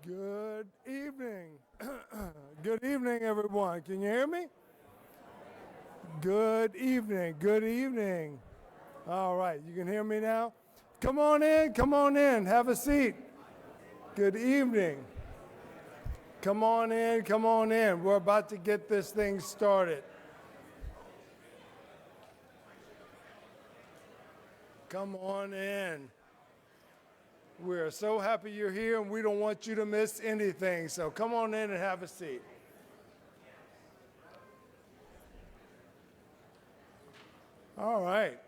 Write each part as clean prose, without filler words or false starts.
Good evening. Good evening, everyone. Can you hear me? Good evening. Good evening. All right, you can hear me now? Come on in. Come on in. Have a seat. Good evening. Come on in. Come on in. We're about to get this thing started. Come on in. We're so happy you're here, and we don't want you to miss anything. So come on in and have a seat. All right.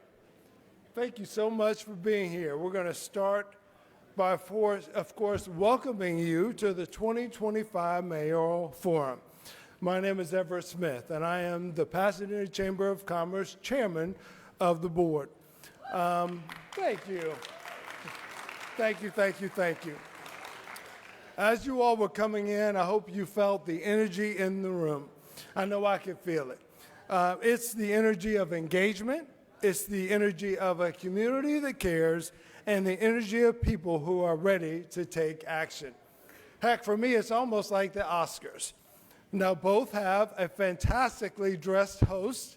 Thank you so much for being here. We're going to start by, of course, welcoming you to the 2025 Mayoral Forum. My name is Everett Smith, and I am the Pasadena Chamber of Commerce Chairman of the board. Thank you. Thank you, thank you, thank you. As you all were coming in, I hope you felt the energy in the room. I know I could feel it. It's the energy of engagement. It's the energy of a community that cares and the energy of people who are ready to take action. Heck, for me, it's almost like the Oscars. Now, both have a fantastically dressed host.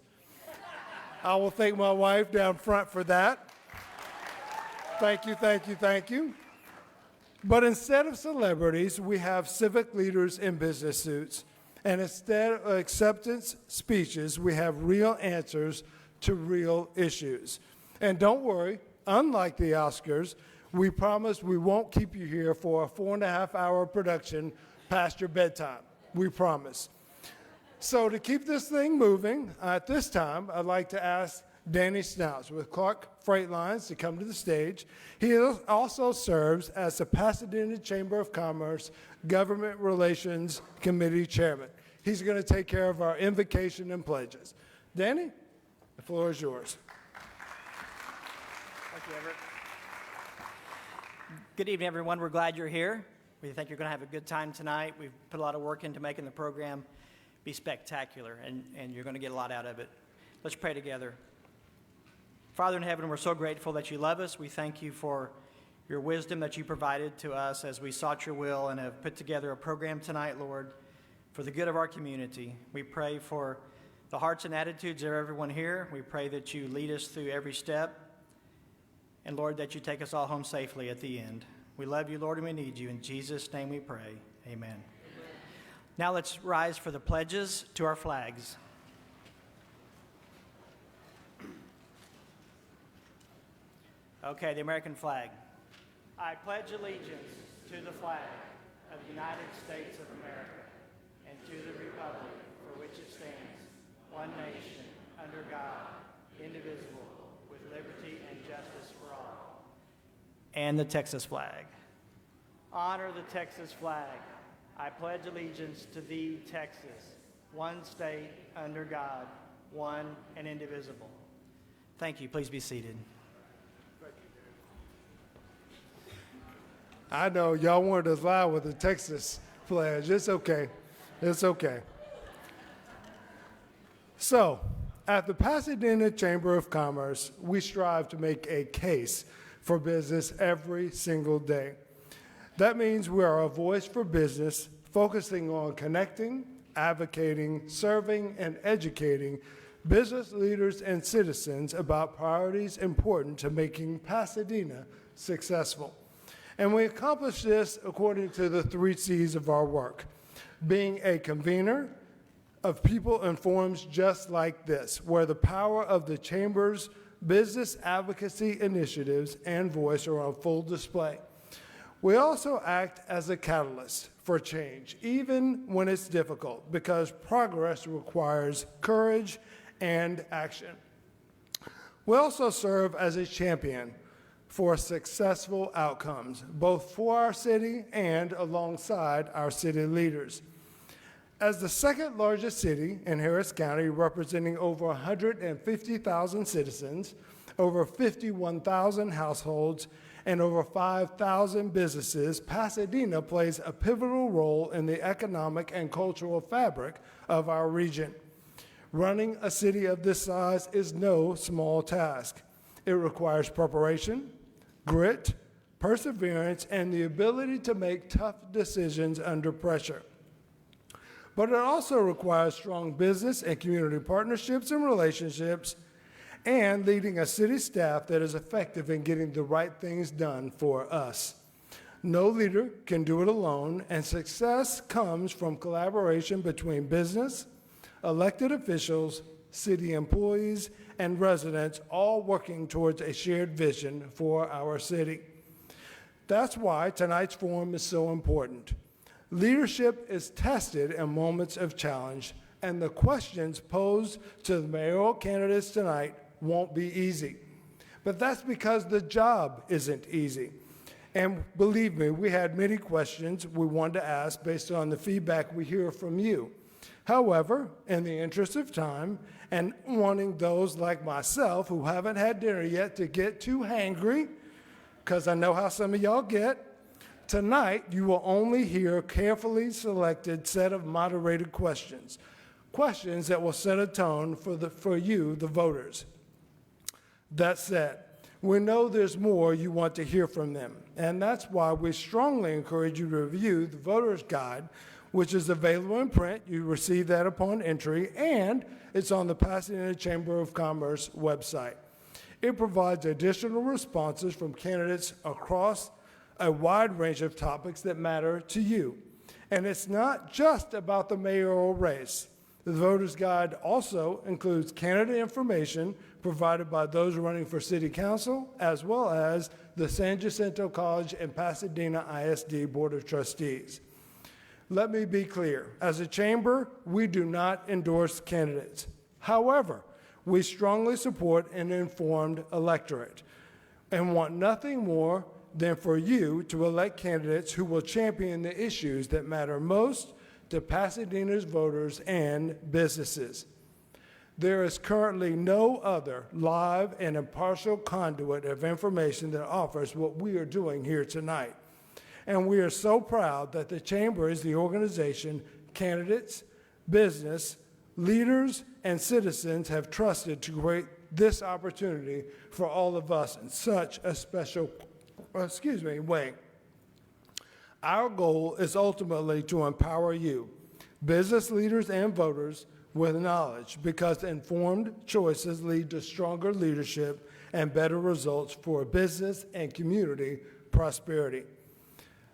I will thank my wife down front for that. Thank you, thank you, thank you. But instead of celebrities, we have civic leaders in business suits. And instead of acceptance speeches, we have real answers to real issues. And don't worry, unlike the Oscars, we promise we won't keep you here for a 4.5-hour production past your bedtime. We promise. So to keep this thing moving, at this time, I'd like to ask Danny Snouts with Clark Freight Lines to come to the stage. He also serves as the Pasadena Chamber of Commerce Government Relations Committee Chairman. He's going to take care of our invocation and pledges. Danny, the floor is yours. Thank you, Everett. Good evening, everyone. We're glad you're here. We think you're going to have a good time tonight. We've put a lot of work into making the program be spectacular, and you're going to get a lot out of it. Let's pray together. Father in heaven, we're so grateful that you love us. We thank you for your wisdom that you provided to us as we sought your will and have put together a program tonight, Lord, for the good of our community. We pray for the hearts and attitudes of everyone here. We pray that you lead us through every step. And Lord, that you take us all home safely at the end. We love you, Lord, and we need you. In Jesus' name we pray. Amen. Now let's rise for the pledges to our flags. Okay, the American flag. I pledge allegiance to the flag of the United States of America and to the republic for which it stands, one nation, under God, indivisible, with liberty and justice for all. And the Texas flag. Honor the Texas flag. I pledge allegiance to thee, Texas, one state, under God, one and indivisible. Thank you. Please be seated. I know y'all wanted us live with the Texas pledge. It's okay. It's okay. So, at the Pasadena Chamber of Commerce, we strive to make a case for business every single day. That means we are a voice for business, focusing on connecting, advocating, serving, and educating business leaders and citizens about priorities important to making Pasadena successful. And we accomplish this according to the 3 C's of our work: being a convener of people in forums just like this, where the power of the Chamber's business advocacy initiatives and voice are on full display. We also act as a catalyst for change, even when it's difficult, because progress requires courage and action. We also serve as a champion for successful outcomes, both for our city and alongside our city leaders. As the second largest city in Harris County, representing over 150,000 citizens, over 51,000 households, and over 5,000 businesses, Pasadena plays a pivotal role in the economic and cultural fabric of our region. Running a city of this size is no small task. It requires preparation, grit, perseverance, and the ability to make tough decisions under pressure. But it also requires strong business and community partnerships and relationships, and leading a city staff that is effective in getting the right things done for us. No leader can do it alone, and success comes from collaboration between business, elected officials, city employees, and residents, all working towards a shared vision for our city. That's why tonight's forum is so important. Leadership is tested in moments of challenge, and the questions posed to the mayoral candidates tonight won't be easy. But that's because the job isn't easy. And believe me, we had many questions we wanted to ask based on the feedback we hear from you. However, in the interest of time and wanting those like myself who haven't had dinner yet to get too hangry, because I know how some of y'all get, tonight you will only hear a carefully selected set of moderated questions, questions that will set a tone for you, the voters. That said, we know there's more you want to hear from them, and that's why we strongly encourage you to review the Voter's Guide, which is available in print. You receive that upon entry, and it's on the Pasadena Chamber of Commerce website. It provides additional responses from candidates across a wide range of topics that matter to you. And it's not just about the mayoral race. The Voter's Guide also includes candidate information provided by those running for City Council, as well as the San Jacinto College and Pasadena ISD Board of Trustees. Let me be clear. As a chamber, we do not endorse candidates. However, we strongly support an informed electorate and want nothing more than for you to elect candidates who will champion the issues that matter most to Pasadena's voters and businesses. There is currently no other live and impartial conduit of information that offers what we are doing here tonight. And we are so proud that the Chamber is the organization candidates, business, leaders, and citizens have trusted to create this opportunity for all of us in such a special way. Our goal is ultimately to empower you, business leaders and voters, with knowledge, because informed choices lead to stronger leadership and better results for business and community prosperity.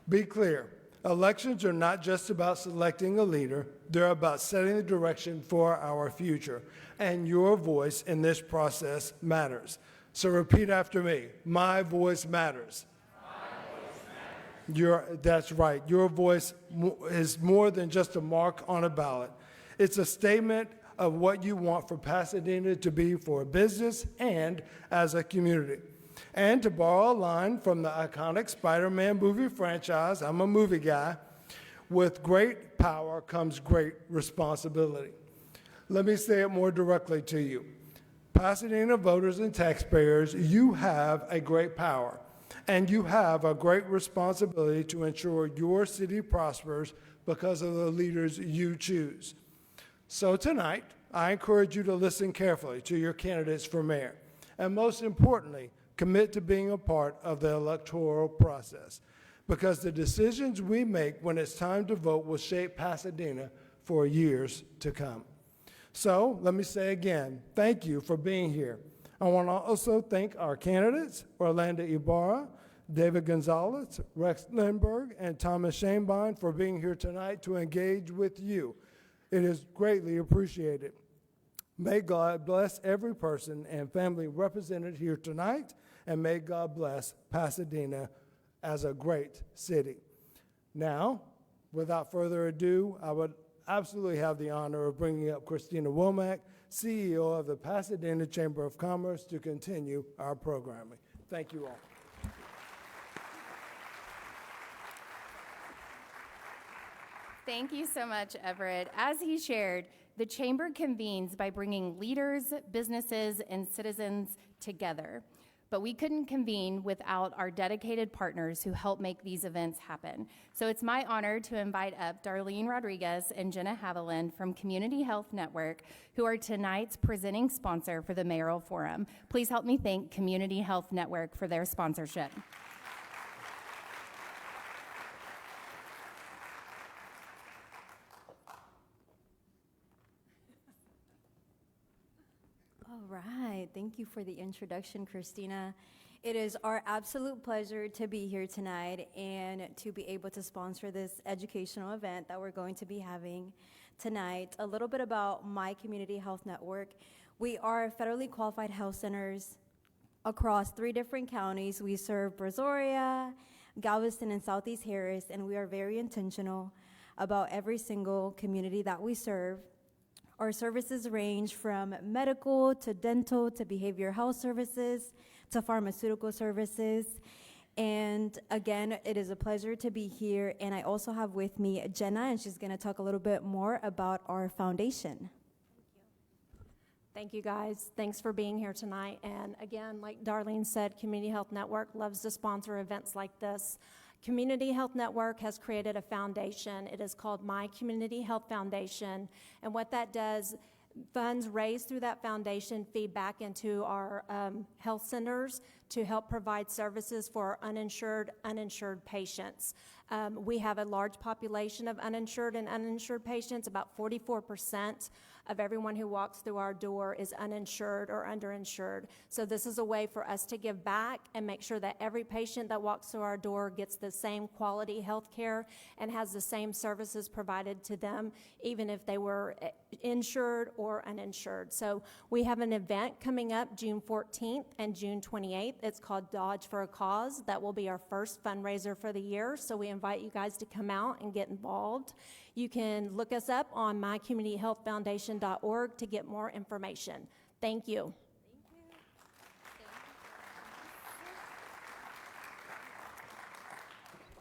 Be clear, elections are not just about selecting a leader, they're about setting the direction for our future, and your voice in this process matters. So repeat after me, my voice matters. That's right. Your voice is more than just a mark on a ballot. It's a statement of what you want for Pasadena to be for a business and as a community. And to borrow a line from the iconic Spider-Man movie franchise, I'm a movie guy, with great power comes great responsibility. Let me say it more directly to you. Pasadena voters and taxpayers, you have a great power. And you have a great responsibility to ensure your city prospers because of the leaders you choose. So tonight, I encourage you to listen carefully to your candidates for mayor. And most importantly, commit to being a part of the electoral process. Because the decisions we make when it's time to vote will shape Pasadena for years to come. So let me say again, thank you for being here. I want to also thank our candidates, Orlando Ibarra, David Gonzalez, Rex Lindbergh, and Thomas Shanebein for being here tonight to engage with you. It is greatly appreciated. May God bless every person and family represented here tonight, and may God bless Pasadena as a great city. Now, without further ado, I would absolutely have the honor of bringing up Christina Womack, CEO of the Pasadena Chamber of Commerce, to continue our programming. Thank you all. Thank you so much, Everett. As he shared, the Chamber convenes by bringing leaders, businesses, and citizens together. But we couldn't convene without our dedicated partners who help make these events happen. So it's my honor to invite up Darlene Rodriguez and Jenna Haviland from Community Health Network, who are tonight's presenting sponsor for the Mayoral Forum. Please help me thank Community Health Network for their sponsorship. Thank you for the introduction, Christina. It is our absolute pleasure to be here tonight and to be able to sponsor this educational event that we're going to be having tonight. A little bit about My Community Health Network. We are federally qualified health centers across 3 different counties. We serve Brazoria, Galveston, and Southeast Harris, and we are very intentional about every single community that we serve. Our services range from medical to dental to behavioral health services to pharmaceutical services. And again, it is a pleasure to be here. And I also have with me Jenna, and she's going to talk a little bit more about our foundation. Thank you, guys. Thanks for being here tonight. And again, like Darlene said, Community Health Network loves to sponsor events like this. Community Health Network has created a foundation. It is called My Community Health Foundation. And what that does, funds raised through that foundation feed back into our health centers to help provide services for uninsured patients. We have a large population of uninsured and uninsured patients. About 44% of everyone who walks through our door is uninsured or underinsured. So this is a way for us to give back and make sure that every patient that walks through our door gets the same quality health care and has the same services provided to them, even if they were insured or uninsured. So we have an event coming up June 14th and June 28th. It's called Dodge for a Cause. That will be our first fundraiser for the year. So we invite you guys to come out and get involved. You can look us up on mycommunityhealthfoundation.org to get more information. Thank you.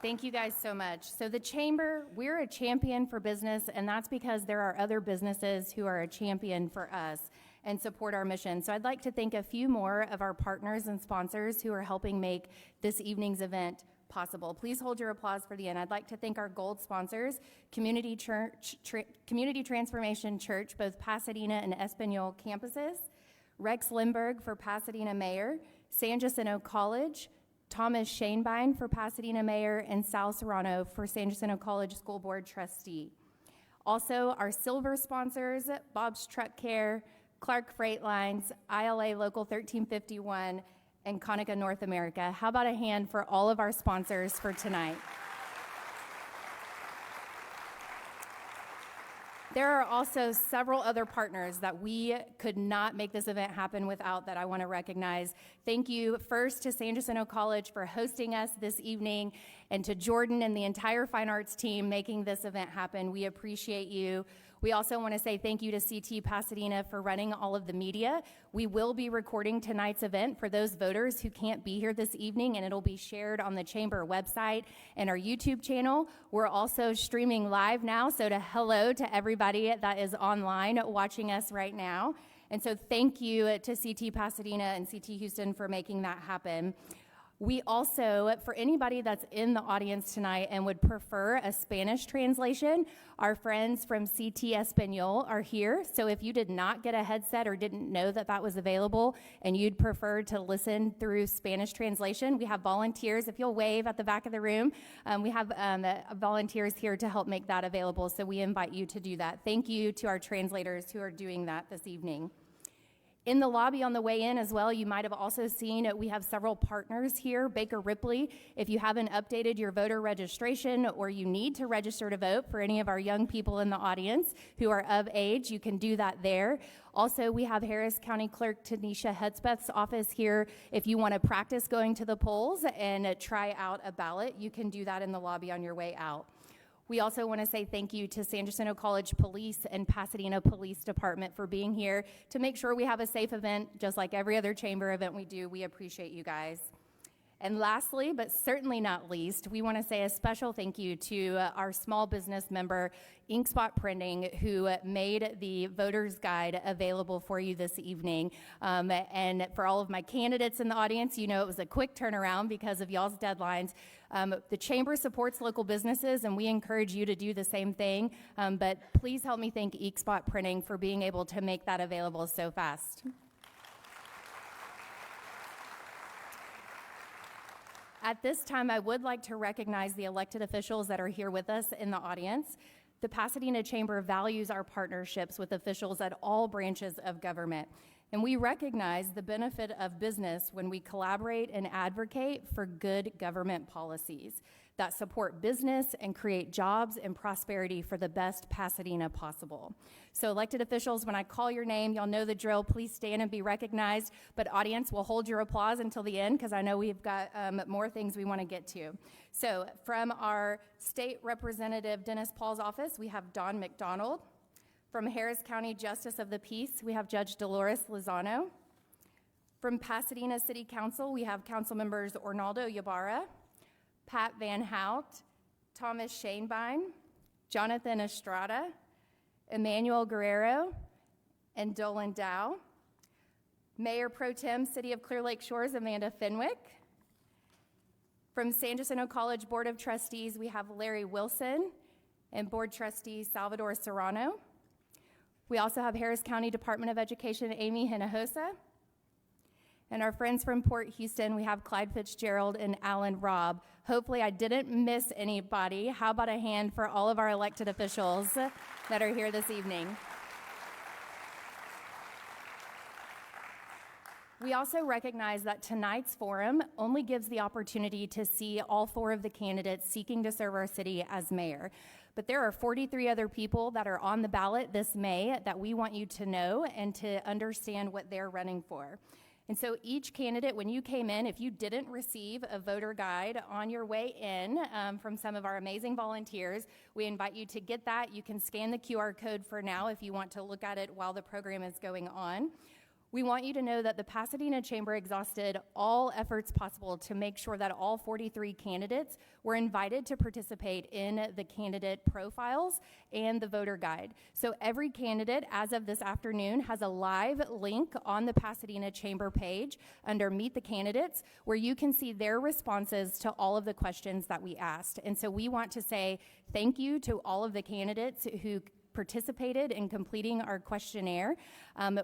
Thank you guys so much. So the Chamber, we're a champion for business, and that's because there are other businesses who are a champion for us and support our mission. So I'd like to thank a few more of our partners and sponsors who are helping make this evening's event possible. Please hold your applause for the end. I'd like to thank our gold sponsors, Community Transformation Church, both Pasadena and Espanol campuses, Rex Lindbergh for Pasadena Mayor, San Jacinto College, Thomas Shanebein for Pasadena Mayor, and Sal Serrano for San Jacinto College School Board Trustee. Also, our silver sponsors, Bob's Truck Care, Clark Freight Lines, ILA Local 1351, and Conica North America. How about a hand for all of our sponsors for tonight? There are also several other partners that we could not make this event happen without that I want to recognize. Thank you first to San Jacinto College for hosting us this evening, and to Jordan and the entire Fine Arts team making this event happen. We appreciate you. We also want to say thank you to CT Pasadena for running all of the media. We will be recording tonight's event for those voters who can't be here this evening, and it'll be shared on the Chamber website and our YouTube channel. We're also streaming live now, so hello to everybody that is online watching us right now. And so thank you to CT Pasadena and CT Houston for making that happen. We also, for anybody that's in the audience tonight and would prefer a Spanish translation, our friends from CT Espanol are here. So if you did not get a headset or didn't know that that was available and you'd prefer to listen through Spanish translation, we have volunteers. If you'll wave at the back of the room, we have volunteers here to help make that available. So we invite you to do that. Thank you to our translators who are doing that this evening. In the lobby on the way in as well, you might have also seen we have several partners here. Baker Ripley, if you haven't updated your voter registration or you need to register to vote for any of our young people in the audience who are of age, you can do that there. Also, we have Harris County Clerk Tanisha Hudspeth's office here. If you want to practice going to the polls and try out a ballot, you can do that in the lobby on your way out. We also want to say thank you to San Jacinto College Police and Pasadena Police Department for being here to make sure we have a safe event, just like every other chamber event we do. We appreciate you guys. And lastly, but certainly not least, we want to say a special thank you to our small business member, Inkspot Printing, who made the voter's guide available for you this evening. And for all of my candidates in the audience, you know it was a quick turnaround because of y'all's deadlines. The Chamber supports local businesses, and we encourage you to do the same thing. But please help me thank Inkspot Printing for being able to make that available so fast. At this time, I would like to recognize the elected officials that are here with us in the audience. The Pasadena Chamber values our partnerships with officials at all branches of government. And we recognize the benefit of business when we collaborate and advocate for good government policies that support business and create jobs and prosperity for the best Pasadena possible. So elected officials, when I call your name, y'all know the drill. Please stand and be recognized. But audience, will hold your applause until the end because I know we've got more things we want to get to. So from our state representative, Dennis Paul's office, we have Don McDonald. From Harris County Justice of the Peace, we have Judge Dolores Lozano. From Pasadena City Council, we have council members Ornaldo Ybarra, Pat Van Hout, Thomas Shanebein, Jonathan Estrada, Emmanuel Guerrero, and Dolan Dow. Mayor Pro Tem, City of Clear Lake Shores, Amanda Fenwick. From San Jacinto College Board of Trustees, we have Larry Wilson and Board Trustee Salvador Serrano. We also have Harris County Department of Education, Amy Hinojosa. And our friends from Port Houston, we have Clyde Fitzgerald and Alan Robb. Hopefully I didn't miss anybody. How about a hand for all of our elected officials that are here this evening? We also recognize that tonight's forum only gives the opportunity to see all 4 of the candidates seeking to serve our city as mayor. But there are 43 other people that are on the ballot this May that we want you to know and to understand what they're running for. And so each candidate, when you came in, if you didn't receive a voter guide on your way in from some of our amazing volunteers, we invite you to get that. You can scan the QR code for now if you want to look at it while the program is going on. We want you to know that the Pasadena Chamber exhausted all efforts possible to make sure that all 43 candidates were invited to participate in the candidate profiles and the voter guide. So every candidate, as of this afternoon, has a live link on the Pasadena Chamber page under Meet the Candidates, where you can see their responses to all of the questions that we asked. And so we want to say thank you to all of the candidates who participated in completing our questionnaire.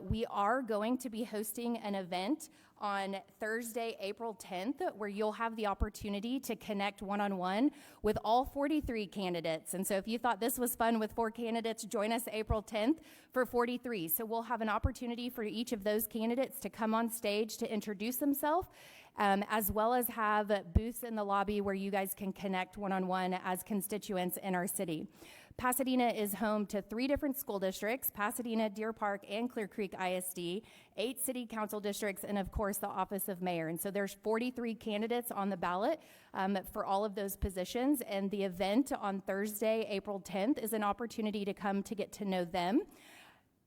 We are going to be hosting an event on Thursday, April 10th, where you'll have the opportunity to connect one-on-one with all 43 candidates. And so if you thought this was fun with 4 candidates, join us April 10th for 43. So we'll have an opportunity for each of those candidates to come on stage to introduce themselves, as well as have booths in the lobby where you guys can connect one-on-one as constituents in our city. Pasadena is home to 3 different school districts, Pasadena, Deer Park, and Clear Creek ISD, 8 city council districts, and of course the office of mayor. And so there's 43 candidates on the ballot for all of those positions. And the event on Thursday, April 10th, is an opportunity to come to get to know them.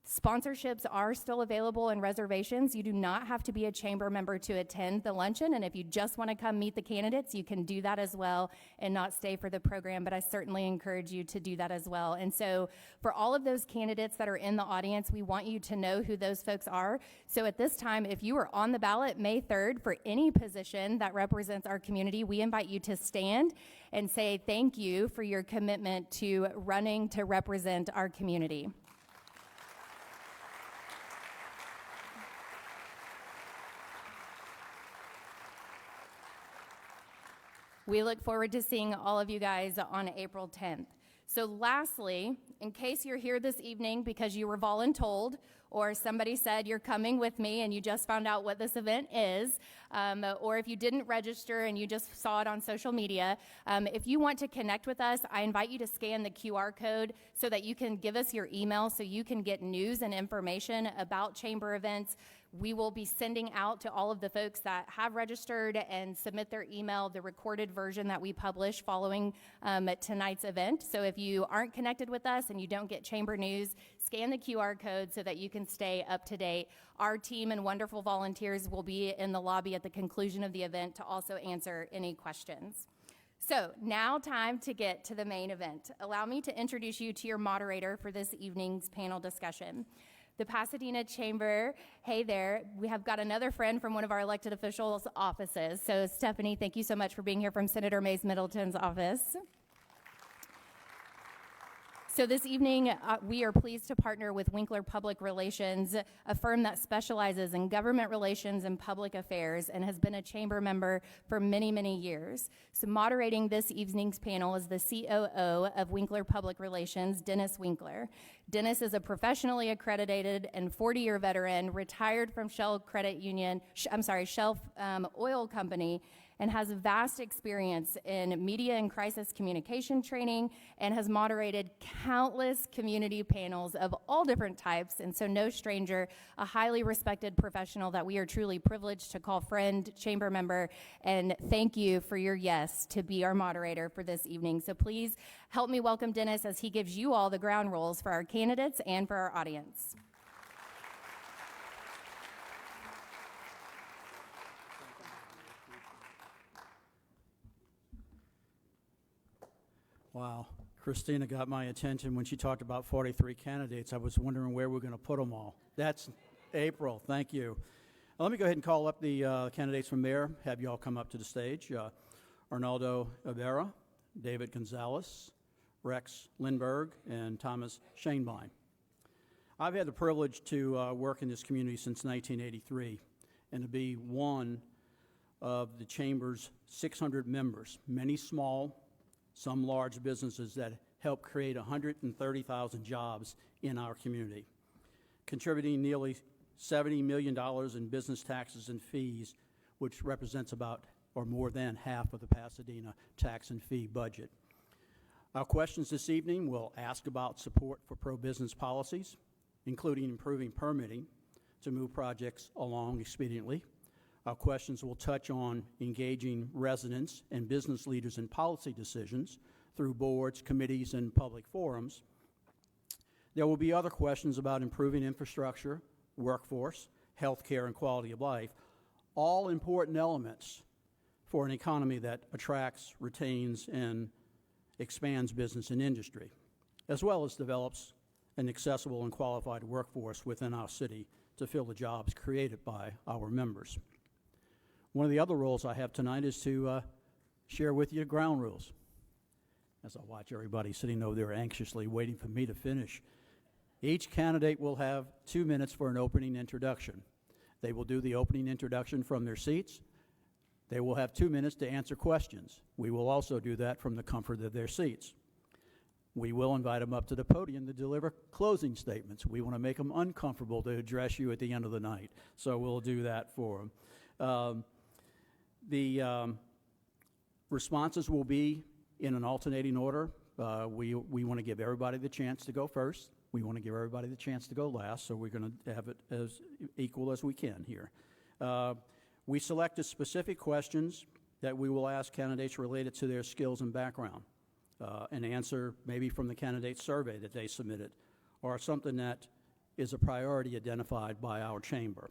Sponsorships are still available and reservations. You do not have to be a chamber member to attend the luncheon, and if you just want to come meet the candidates, you can do that as well and not stay for the program, but I certainly encourage you to do that as well. And so for all of those candidates that are in the audience, we want you to know who those folks are. So at this time, if you are on the ballot May 3rd for any position that represents our community, we invite you to stand and say thank you for your commitment to running to represent our community. We look forward to seeing all of you guys on April 10th. So lastly, in case you're here this evening because you were voluntold or somebody said you're coming with me and you just found out what this event is, or if you didn't register and you just saw it on social media, if you want to connect with us, I invite you to scan the QR code so that you can give us your email so you can get news and information about chamber events. We will be sending out to all of the folks that have registered and submit their email the recorded version that we publish following tonight's event. So if you aren't connected with us and you don't get chamber news, scan the QR code so that you can stay up to date. Our team and wonderful volunteers will be in the lobby at the conclusion of the event to also answer any questions. So now time to get to the main event. Allow me to introduce you to your moderator for this evening's panel discussion. The Pasadena Chamber, hey there, we have got another friend from one of our elected officials' offices. So Stephanie, thank you so much for being here from Senator Mays Middleton's office. So this evening, we are pleased to partner with Winkler Public Relations, a firm that specializes in government relations and public affairs and has been a chamber member for many, many years. So moderating this evening's panel is the COO of Winkler Public Relations, Dennis Winkler. Dennis is a professionally accredited and 40-year veteran, retired from Shell Oil Company, and has vast experience in media and crisis communication training and has moderated countless community panels of all different types, and so no stranger, a highly respected professional that we are truly privileged to call friend, chamber member, and thank you for your yes to be our moderator for this evening. So please help me welcome Dennis as he gives you all the ground rules for our candidates and for our audience. Wow, Christina got my attention when she talked about 43 candidates. I was wondering where we're going to put them all. That's April, thank you. Let me go ahead and call up the candidates from there, have you all come up to the stage. Arnaldo Ibarra, David Gonzalez, Rex Lindberg, and Thomas Shanebein. I've had the privilege to work in this community since 1983 and to be one of the Chamber's 600 members, many small, some large businesses that help create 130,000 jobs in our community, contributing nearly $70 million in business taxes and fees, which represents about or more than half of the Pasadena tax and fee budget. Our questions this evening will ask about support for pro-business policies, including improving permitting to move projects along expediently. Our questions will touch on engaging residents and business leaders in policy decisions through boards, committees, and public forums. There will be other questions about improving infrastructure, workforce, healthcare, and quality of life, all important elements for an economy that attracts, retains, and expands business and industry, as well as develops an accessible and qualified workforce within our city to fill the jobs created by our members. One of the other roles I have tonight is to share with you the ground rules. As I watch everybody sitting over there anxiously waiting for me to finish. Each candidate will have 2 minutes for an opening introduction. They will do the opening introduction from their seats. They will have 2 minutes to answer questions. We will also do that from the comfort of their seats. We will invite them up to the podium to deliver closing statements. We want to make them uncomfortable to address you at the end of the night, so we'll do that for them. The responses will be in an alternating order. We want to give everybody the chance to go first. We want to give everybody the chance to go last, so we're going to have it as equal as we can here. We selected specific questions that we will ask candidates related to their skills and background, an answer maybe from the candidate survey that they submitted, or something that is a priority identified by our chamber.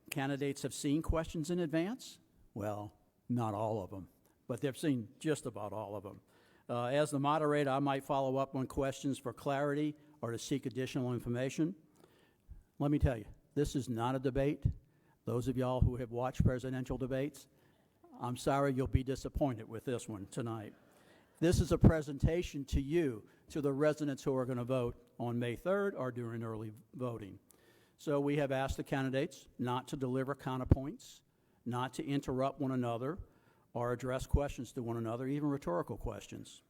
Candidates have seen questions in advance. Well, not all of them, but they've seen just about all of them. As the moderator, I might follow up on questions for clarity or to seek additional information. Let me tell you, this is not a debate. Those of y'all who have watched presidential debates, I'm sorry you'll be disappointed with this one tonight. This is a presentation to you, to the residents who are going to vote on May 3rd or during early voting. So we have asked the candidates not to deliver counterpoints, not to interrupt one another or address questions to one another, even rhetorical questions.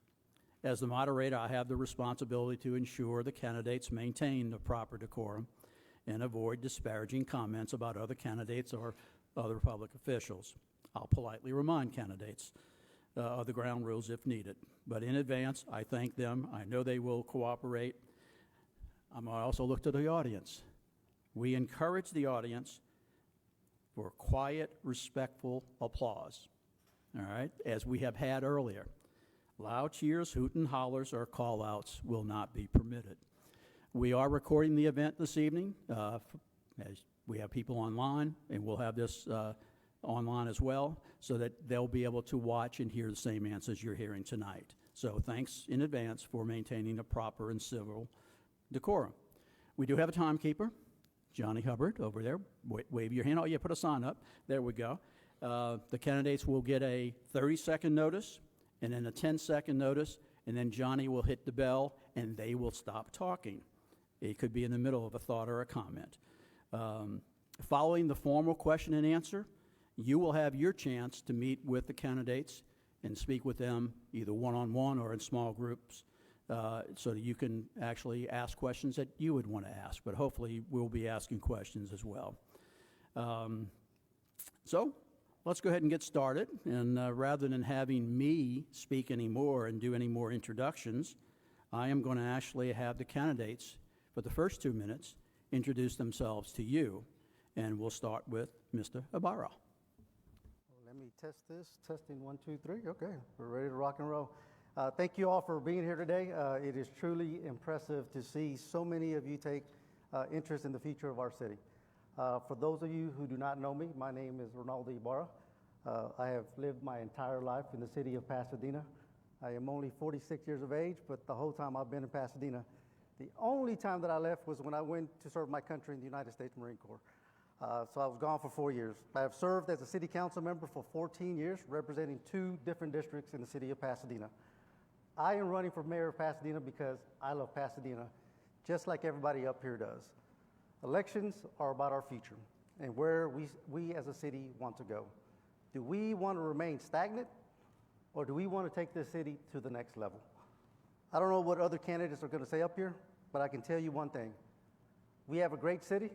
As the moderator, I have the responsibility to ensure the candidates maintain the proper decorum and avoid disparaging comments about other candidates or other public officials. I'll politely remind candidates of the ground rules if needed. But in advance, I thank them. I know they will cooperate. I'm going to also look to the audience. We encourage the audience for quiet, respectful applause, all right, as we have had earlier. Loud cheers, hoot and hollers, or call-outs will not be permitted. We are recording the event this evening. As we have people online, and we'll have this online as well, so that they'll be able to watch and hear the same answers you're hearing tonight. So thanks in advance for maintaining a proper and civil decorum. We do have a timekeeper. Johnny Hubbard over there, wave your hand. Oh, yeah, put a sign up. There we go. The candidates will get a 30-second notice and then a 10-second notice, and then Johnny will hit the bell, and they will stop talking. It could be in the middle of a thought or a comment. Following the formal question and answer, you will have your chance to meet with the candidates and speak with them either one-on-one or in small groups so that you can actually ask questions that you would want to ask, but hopefully we'll be asking questions as well. So let's go ahead and get started, and rather than having me speak anymore and do any more introductions, I am going to actually have the candidates for the first 2 minutes introduce themselves to you, and we'll start with Mr. Ibarra. Let me test this. Testing 1, 2, 3. Okay, we're ready to rock and roll. Thank you all for being here today. It is truly impressive to see so many of you take interest in the future of our city. For those of you who do not know me, my name is Ronaldo Ibarra. I have lived my entire life in the city of Pasadena. I am only 46 years of age, but the whole time I've been in Pasadena, the only time that I left was when I went to serve my country in the United States Marine Corps. So I was gone for 4 years. I have served as a city council member for 14 years, representing 2 different districts in the city of Pasadena. I am running for mayor of Pasadena because I love Pasadena, just like everybody up here does. Elections are about our future and where we as a city want to go. Do we want to remain stagnant, or do we want to take this city to the next level? I don't know what other candidates are going to say up here, but I can tell you one thing. We have a great city,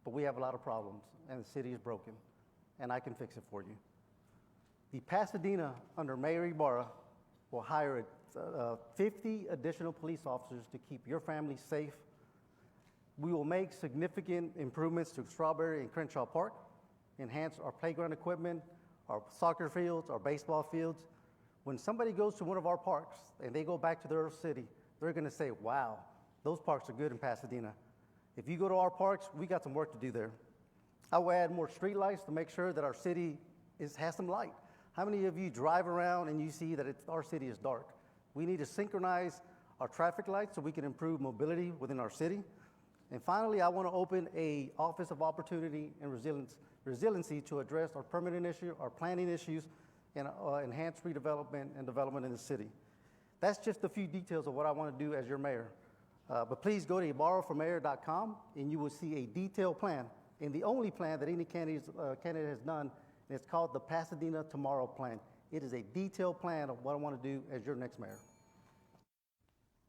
but we have a lot of problems, and the city is broken, and I can fix it for you. The Pasadena, under Mayor Ibarra, will hire 50 additional police officers to keep your family safe. We will make significant improvements to Strawberry and Crenshaw Park, enhance our playground equipment, our soccer fields, our baseball fields. When somebody goes to one of our parks and they go back to their city, they're going to say, wow, those parks are good in Pasadena. If you go to our parks, we got some work to do there. I will add more street lights to make sure that our city has some light. How many of you drive around and you see that our city is dark? We need to synchronize our traffic lights so we can improve mobility within our city. And finally, I want to open an Office of Opportunity and Resiliency to address our permitting issue, our planning issues, and enhance redevelopment and development in the city. That's just a few details of what I want to do as your mayor. But please go to ibarraformayor.com and you will see a detailed plan, and the only plan that any candidate has done, and it's called the Pasadena Tomorrow Plan. It is a detailed plan of what I want to do as your next mayor.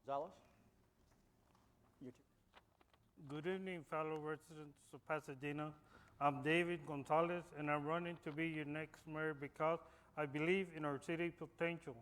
Gonzalez? You too. Good evening, fellow residents of Pasadena. I'm David Gonzalez, and I'm running to be your next mayor because I believe in our city potential.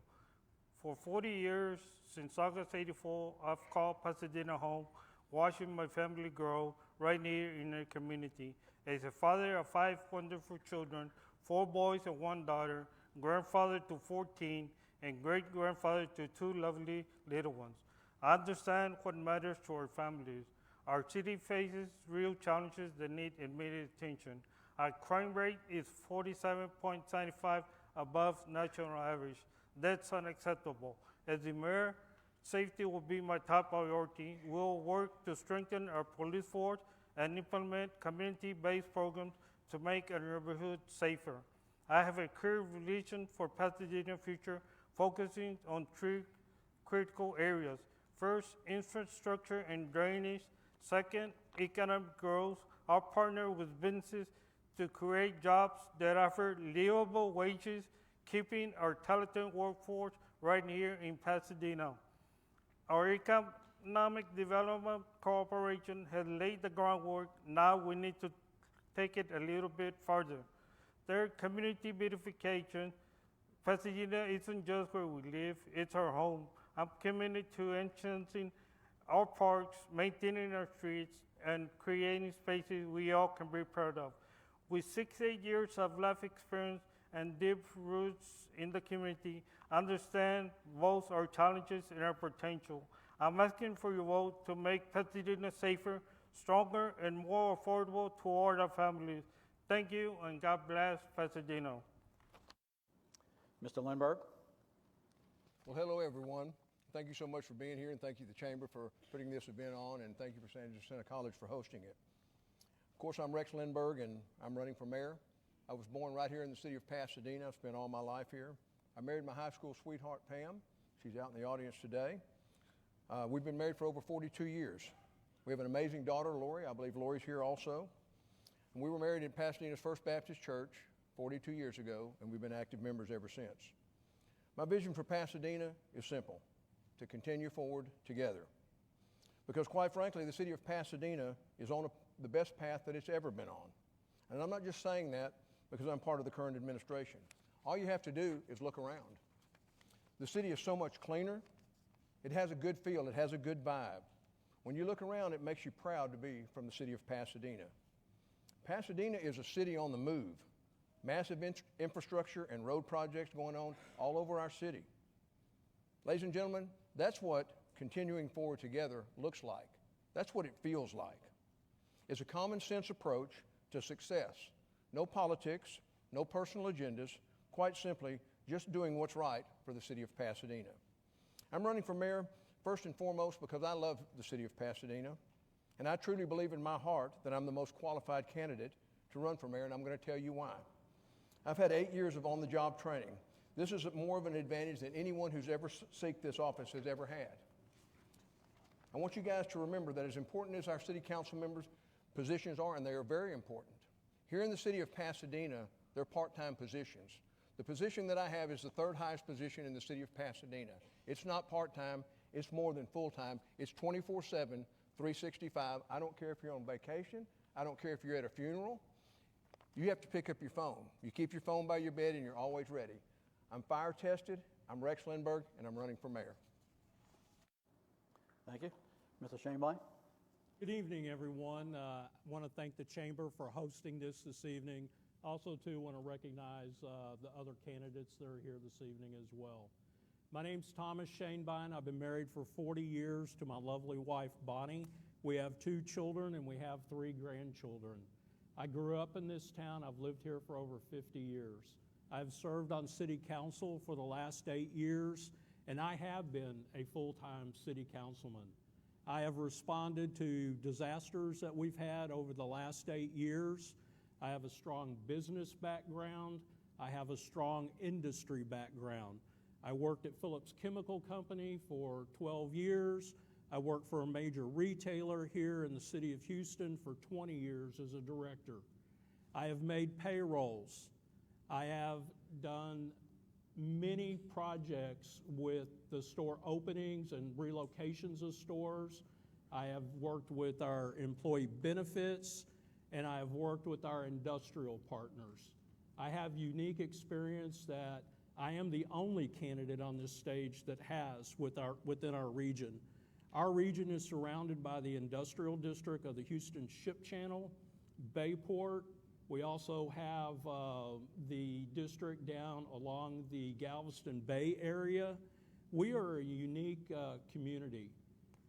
For 40 years, since August '84, I've called Pasadena home, watching my family grow right here in our community. As a father of 5 wonderful children, 4 boys and 1 daughter, grandfather to 14, and great-grandfather to 2 lovely little ones, I understand what matters to our families. Our city faces real challenges that need immediate attention. Our crime rate is 47.95 above national average. That's unacceptable. As the mayor, safety will be my top priority. We'll work to strengthen our police force and implement community-based programs to make our neighborhood safer. I have a clear vision for Pasadena's future, focusing on 3 critical areas. First, infrastructure and drainage. Second, economic growth. I'll partner with businesses to create jobs that offer livable wages, keeping our talented workforce right here in Pasadena. Our economic development cooperation has laid the groundwork. Now we need to take it a little bit further. Third, community beautification. Pasadena isn't just where we live, it's our home. I'm committed to enhancing our parks, maintaining our streets, and creating spaces we all can be proud of. With 68 years of life experience and deep roots in the community, I understand both our challenges and our potential. I'm asking for your vote to make Pasadena safer, stronger, and more affordable to all our families. Thank you, and God bless Pasadena. Mr. Lindbergh? Well, hello, everyone. Thank you so much for being here, and thank you to the Chamber for putting this event on, and thank you for San Jacinto College for hosting it. Of course, I'm Rex Lindbergh, and I'm running for mayor. I was born right here in the city of Pasadena. I've spent all my life here. I married my high school sweetheart, Pam. She's out in the audience today. We've been married for over 42 years. We have an amazing daughter, Lori. I believe Lori's here also. And we were married in Pasadena's First Baptist Church 42 years ago, and we've been active members ever since. My vision for Pasadena is simple: to continue forward together. Because quite frankly, the city of Pasadena is on the best path that it's ever been on. And I'm not just saying that because I'm part of the current administration. All you have to do is look around. The city is so much cleaner. It has a good feel. It has a good vibe. When you look around, it makes you proud to be from the city of Pasadena. Pasadena is a city on the move. Massive infrastructure and road projects going on all over our city. Ladies and gentlemen, that's what continuing forward together looks like. That's what it feels like. It's a common sense approach to success. No politics, no personal agendas, quite simply just doing what's right for the city of Pasadena. I'm running for mayor first and foremost because I love the city of Pasadena, and I truly believe in my heart that I'm the most qualified candidate to run for mayor, and I'm going to tell you why. I've had 8 years of on-the-job training. This is more of an advantage than anyone who's ever sought this office has ever had. I want you guys to remember that as important as our city council members' positions are, and they are very important, here in the city of Pasadena, they're part-time positions. The position that I have is the third highest position in the city of Pasadena. It's not part-time, it's more than full-time. It's 24/7, 365. I don't care if you're on vacation. I don't care if you're at a funeral. You have to pick up your phone. You keep your phone by your bed and you're always ready. I'm fire tested, I'm Rex Lindbergh, and I'm running for mayor. Thank you. Mr. Shaneby? Good evening, everyone. I want to thank the Chamber for hosting this evening. Also, too, want to recognize the other candidates that are here this evening as well. My name's Thomas Shaneby. I've been married for 40 years to my lovely wife, Bonnie. We have 2 children and we have 3 grandchildren. I grew up in this town. I've lived here for over 50 years. I've served on city council for the last 8 years, and I have been a full-time city councilman. I have responded to disasters that we've had over the last 8 years. I have a strong business background. I have a strong industry background. I worked at Phillips Chemical Company for 12 years. I worked for a major retailer here in the city of Houston for 20 years as a director. I have made payrolls. I have done many projects with the store openings and relocations of stores. I have worked with our employee benefits, and I have worked with our industrial partners. I have unique experience that I am the only candidate on this stage that has within our region. Our region is surrounded by the industrial district of the Houston Ship Channel, Bayport. We also have the district down along the Galveston Bay area. We are a unique community.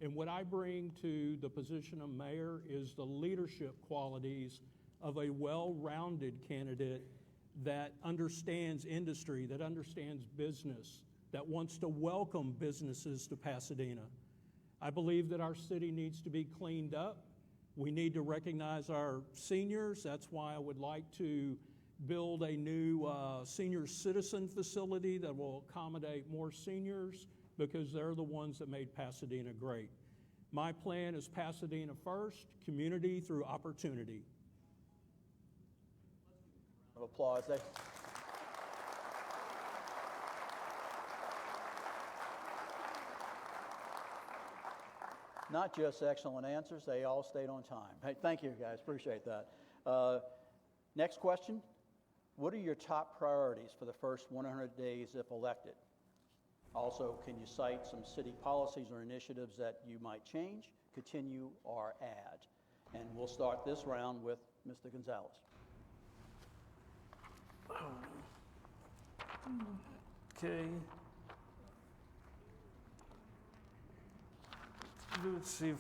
And what I bring to the position of mayor is the leadership qualities of a well-rounded candidate that understands industry, that understands business, that wants to welcome businesses to Pasadena. I believe that our city needs to be cleaned up. We need to recognize our seniors. That's why I would like to build a new senior citizen facility that will accommodate more seniors, because they're the ones that made Pasadena great. My plan is Pasadena first, community through opportunity. Of applause. Not just excellent answers, they all stayed on time. Hey, thank you, guys. Appreciate that. Next question. What are your top priorities for the first 100 days if elected? Also, can you cite some city policies or initiatives that you might change, continue, or add? And we'll start this round with Mr. Gonzalez. Okay. Let's see.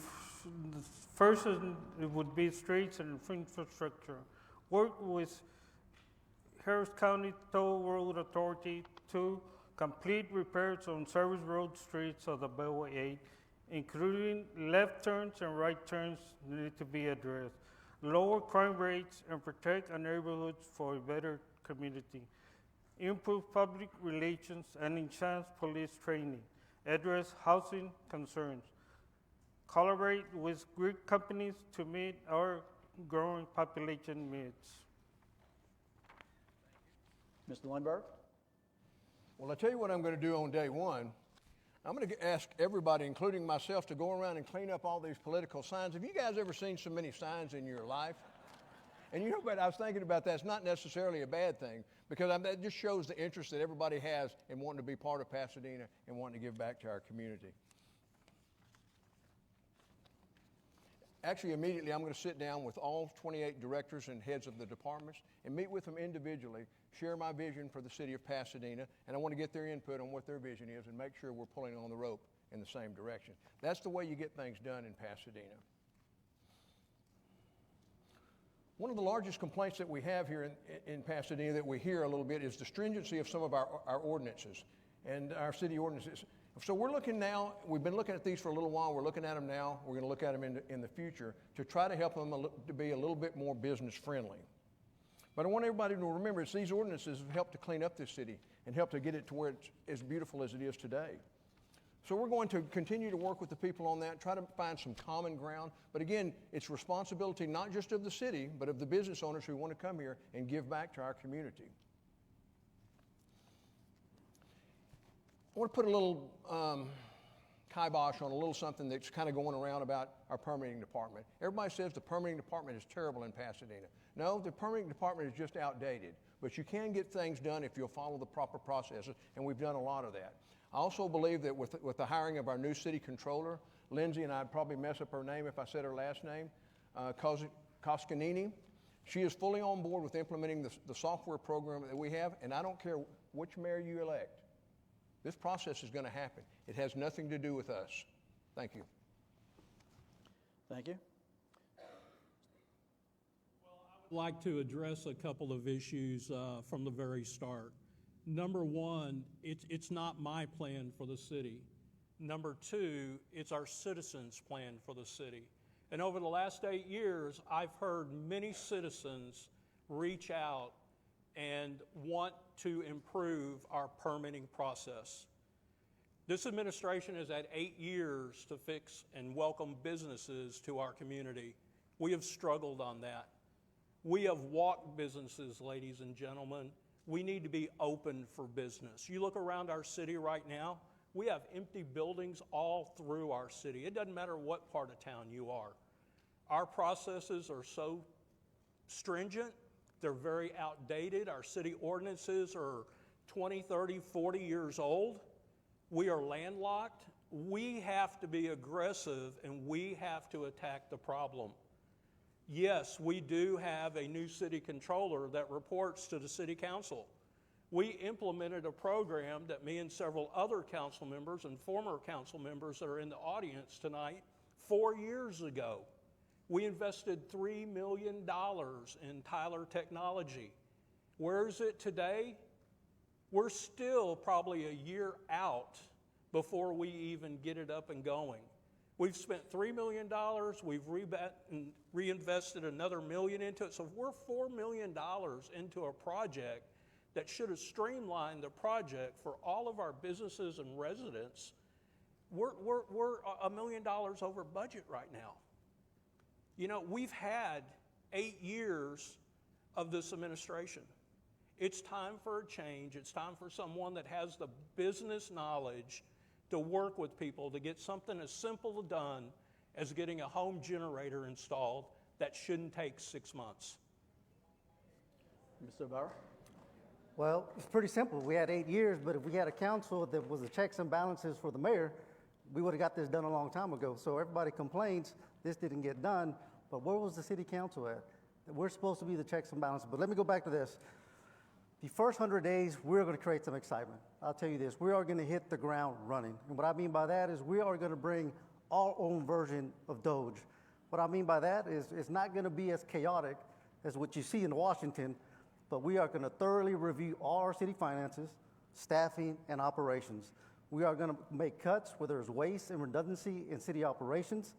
First, it would be streets and infrastructure. Work with Harris County Toll Road Authority to complete repairs on service road streets of the Bellway 8, including left turns and right turns need to be addressed. Lower crime rates and protect our neighborhoods for a better community. improve public relations, and enhance police training, address housing concerns, collaborate with Greek companies to meet our growing population needs. Mr. Lindbergh? Well, I'll tell you what I'm going to do on day one. I'm going to ask everybody, including myself, to go around and clean up all these political signs. Have you guys ever seen so many signs in your life? And you know what, I was thinking about that. It's not necessarily a bad thing, because that just shows the interest that everybody has in wanting to be part of Pasadena and wanting to give back to our community. Actually, immediately, I'm going to sit down with all 28 directors and heads of the departments and meet with them individually, share my vision for the city of Pasadena, and I want to get their input on what their vision is and make sure we're pulling on the rope in the same direction. That's the way you get things done in Pasadena. One of the largest complaints that we have here in Pasadena that we hear a little bit is the stringency of some of our ordinances and our city ordinances. So we're looking now, we've been looking at these for a little while, we're looking at them now, we're going to look at them in the future to try to help them to be a little bit more business friendly. But I want everybody to remember it's these ordinances have helped to clean up this city and help to get it to where it's as beautiful as it is today. So we're going to continue to work with the people on that, try to find some common ground. But again, it's responsibility not just of the city, but of the business owners who want to come here and give back to our community. I want to put a little kibosh on a little something that's kind of going around about our permitting department. Everybody says the permitting department is terrible in Pasadena. No, the permitting department is just outdated. But you can get things done if you'll follow the proper processes, and we've done a lot of that. I also believe that with the hiring of our new city controller, Lindsay, and I'd probably mess up her name if I said her last name, Koskanini, she is fully on board with implementing the software program that we have, and I don't care which mayor you elect. This process is going to happen. It has nothing to do with us. Thank you. Thank you. I'd like to address a couple of issues from the very start. Number one, it's not my plan for the city. Number two, it's our citizens' plan for the city. And over the last 8 years, I've heard many citizens reach out and want to improve our permitting process. This administration has had 8 years to fix and welcome businesses to our community. We have struggled on that. We have walked businesses, ladies and gentlemen. We need to be open for business. You look around our city right now, we have empty buildings all through our city. It doesn't matter what part of town you are. Our processes are so stringent, they're very outdated. Our city ordinances are 20, 30, 40 years old. We are landlocked. We have to be aggressive and we have to attack the problem. Yes, we do have a new city controller that reports to the city council. We implemented a program that me and several other council members and former council members that are in the audience tonight 4 years ago. We invested $3 million in Tyler Technology. Where is it today? We're still probably a year out before we even get it up and going. We've spent $3 million, we've reinvested another $1 million into it, so if we're $4 million into a project that should have streamlined the project for all of our businesses and residents, we're $1 million over budget right now. You know, we've had 8 years of this administration. It's time for a change. It's time for someone that has the business knowledge to work with people to get something as simple done as getting a home generator installed that shouldn't take 6 months. Mr. Barr? Well, it's pretty simple. We had 8 years, but if we had a council that was the checks and balances for the mayor, we would have got this done a long time ago. So everybody complains this didn't get done, but where was the city council at? We're supposed to be the checks and balances. But let me go back to this. The first 100 days, we're going to create some excitement. I'll tell you this, we are going to hit the ground running. And what I mean by that is we are going to bring our own version of Doge. What I mean by that is it's not going to be as chaotic as what you see in Washington, but we are going to thoroughly review all our city finances, staffing, and operations. We are going to make cuts where there's waste and redundancy in city operations.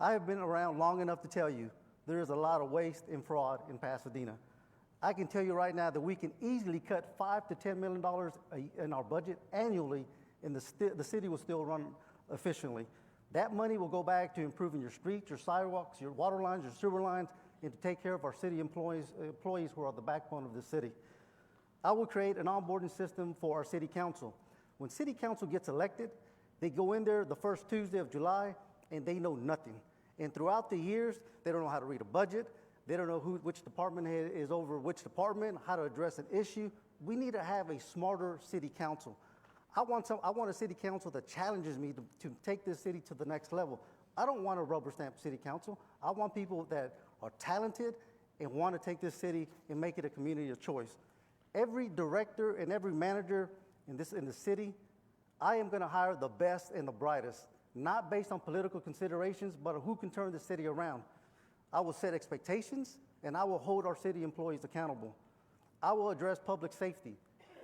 I have been around long enough to tell you there is a lot of waste and fraud in Pasadena. I can tell you right now that we can easily cut $5 to $10 million in our budget annually, and the city will still run efficiently. That money will go back to improving your streets, your sidewalks, your water lines, your sewer lines, and to take care of our city employees who are the backbone of the city. I will create an onboarding system for our city council. When city council gets elected, they go in there the first Tuesday of July, and they know nothing. And throughout the years, they don't know how to read a budget. They don't know which department head is over which department, how to address an issue. We need to have a smarter city council. I want a city council that challenges me to take this city to the next level. I don't want a rubber stamp city council. I want people that are talented and want to take this city and make it a community of choice. Every director and every manager in the city, I am going to hire the best and the brightest, not based on political considerations, but who can turn the city around. I will set expectations, and I will hold our city employees accountable. I will address public safety.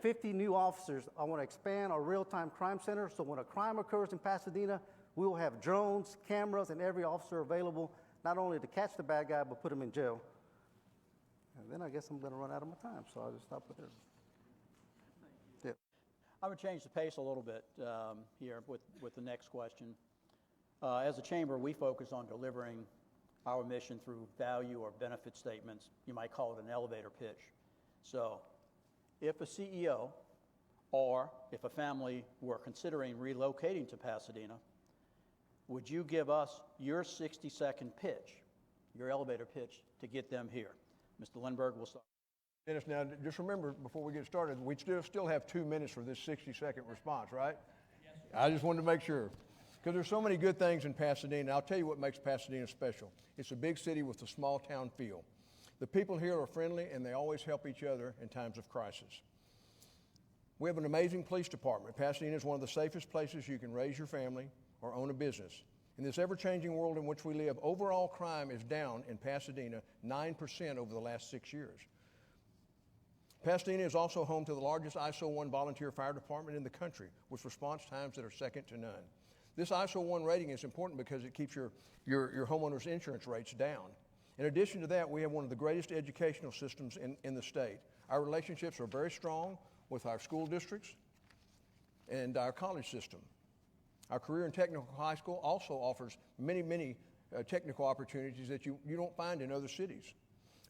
50 new officers. I want to expand our real-time crime center, so when a crime occurs in Pasadena, we will have drones, cameras, and every officer available, not only to catch the bad guy, but put him in jail. And then I guess I'm going to run out of my time, so I'll just stop with there. Yeah. I would change the pace a little bit here with the next question. As a chamber, we focus on delivering our mission through value or benefit statements. You might call it an elevator pitch. So if a CEO or if a family were considering relocating to Pasadena, would you give us your 60-second pitch, your elevator pitch, to get them here? Mr. Lindbergh will start. Dennis, now just remember, before we get started, we still have 2 minutes for this 60-second response, right? Yes, sir. I just wanted to make sure. Because there's so many good things in Pasadena. I'll tell you what makes Pasadena special. It's a big city with a small town feel. The people here are friendly, and they always help each other in times of crisis. We have an amazing police department. Pasadena is one of the safest places you can raise your family or own a business. In this ever-changing world in which we live, overall crime is down in Pasadena 9% over the last 6 years. Pasadena is also home to the largest ISO 1 volunteer fire department in the country, with response times that are second to none. This ISO 1 rating is important because it keeps your homeowner's insurance rates down. In addition to that, we have one of the greatest educational systems in the state. Our relationships are very strong with our school districts and our college system. Our career and technical high school also offers many technical opportunities that you don't find in other cities.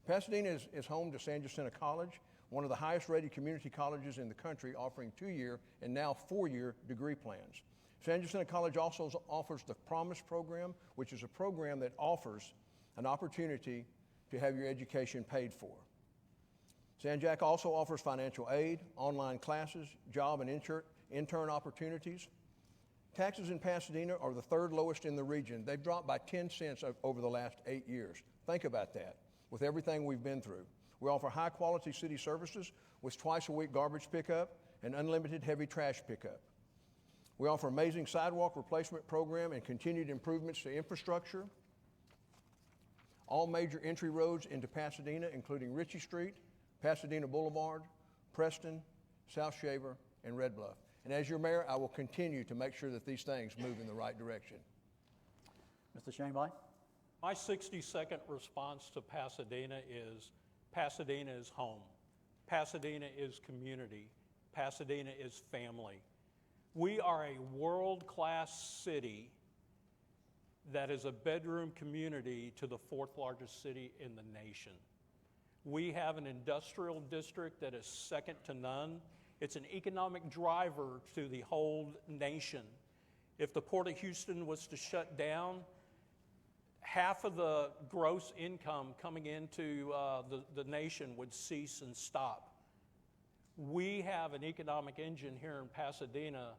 Pasadena is home to San Jacinto College, one of the highest rated community colleges in the country, offering 2-year and now 4-year degree plans. San Jacinto College also offers the Promise program, which is a program that offers an opportunity to have your education paid for. San Jac also offers financial aid, online classes, job and intern opportunities. Taxes in Pasadena are the 3rd lowest in the region. They've dropped by 10 cents over the last 8 years. Think about that, with everything we've been through. We offer high-quality city services with twice-a-week garbage pickup and unlimited heavy trash pickup. We offer amazing sidewalk replacement program and continued improvements to infrastructure. All major entry roads into Pasadena, including Ritchie Street, Pasadena Boulevard, Preston, South Shaver, and Red Bluff. And as your mayor, I will continue to make sure that these things move in the right direction. Mr. Shainby? My 60-second response to Pasadena is home. Pasadena is community. Pasadena is family. We are a world-class city that is a bedroom community to the 4th largest city in the nation. We have an industrial district that is second to none. It's an economic driver to the whole nation. If the Port of Houston was to shut down, half of the gross income coming into the nation would cease and stop. We have an economic engine here in Pasadena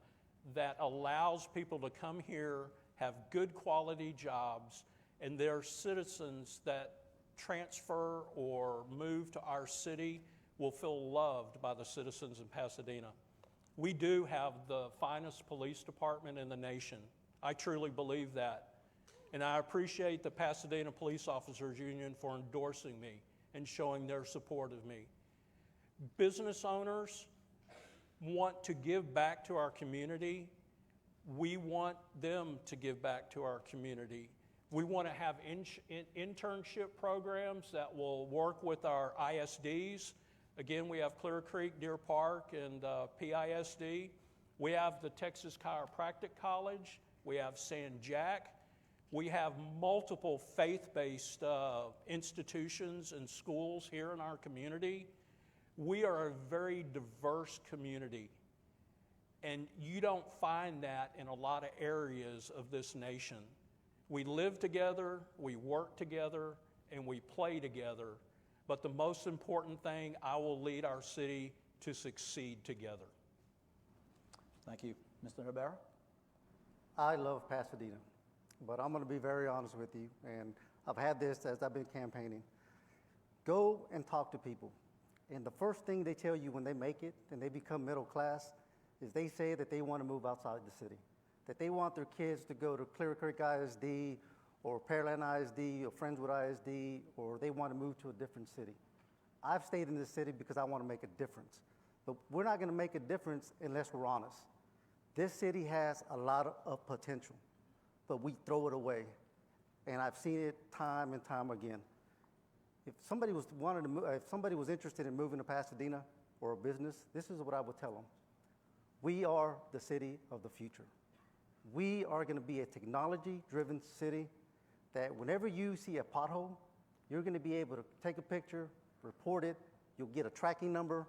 that allows people to come here, have good quality jobs, and there are citizens that transfer or move to our city will feel loved by the citizens in Pasadena. We do have the finest police department in the nation. I truly believe that. And I appreciate the Pasadena Police Officers Union for endorsing me and showing their support of me. Business owners want to give back to our community. We want them to give back to our community. We want to have internship programs that will work with our ISDs. Again, we have Clear Creek, Deer Park, and PISD. We have the Texas Chiropractic College. We have San Jack. We have multiple faith-based institutions and schools here in our community. We are a very diverse community, and you don't find that in a lot of areas of this nation. We live together, we work together, and we play together, but the most important thing, I will lead our city to succeed together. Thank you. Mr. Rivera? I love Pasadena, but I'm going to be very honest with you, and I've had this as I've been campaigning. Go and talk to people, and the first thing they tell you when they make it and they become middle class is they say that they want to move outside the city, that they want their kids to go to Clear Creek ISD or Pearland ISD or Friendswood ISD, or they want to move to a different city. I've stayed in this city because I want to make a difference, but we're not going to make a difference unless we're honest. This city has a lot of potential, but we throw it away, and I've seen it time and time again. If somebody was interested in moving to Pasadena or a business, this is what I would tell them. We are the city of the future. We are going to be a technology-driven city that whenever you see a pothole, you're going to be able to take a picture, report it, you'll get a tracking number,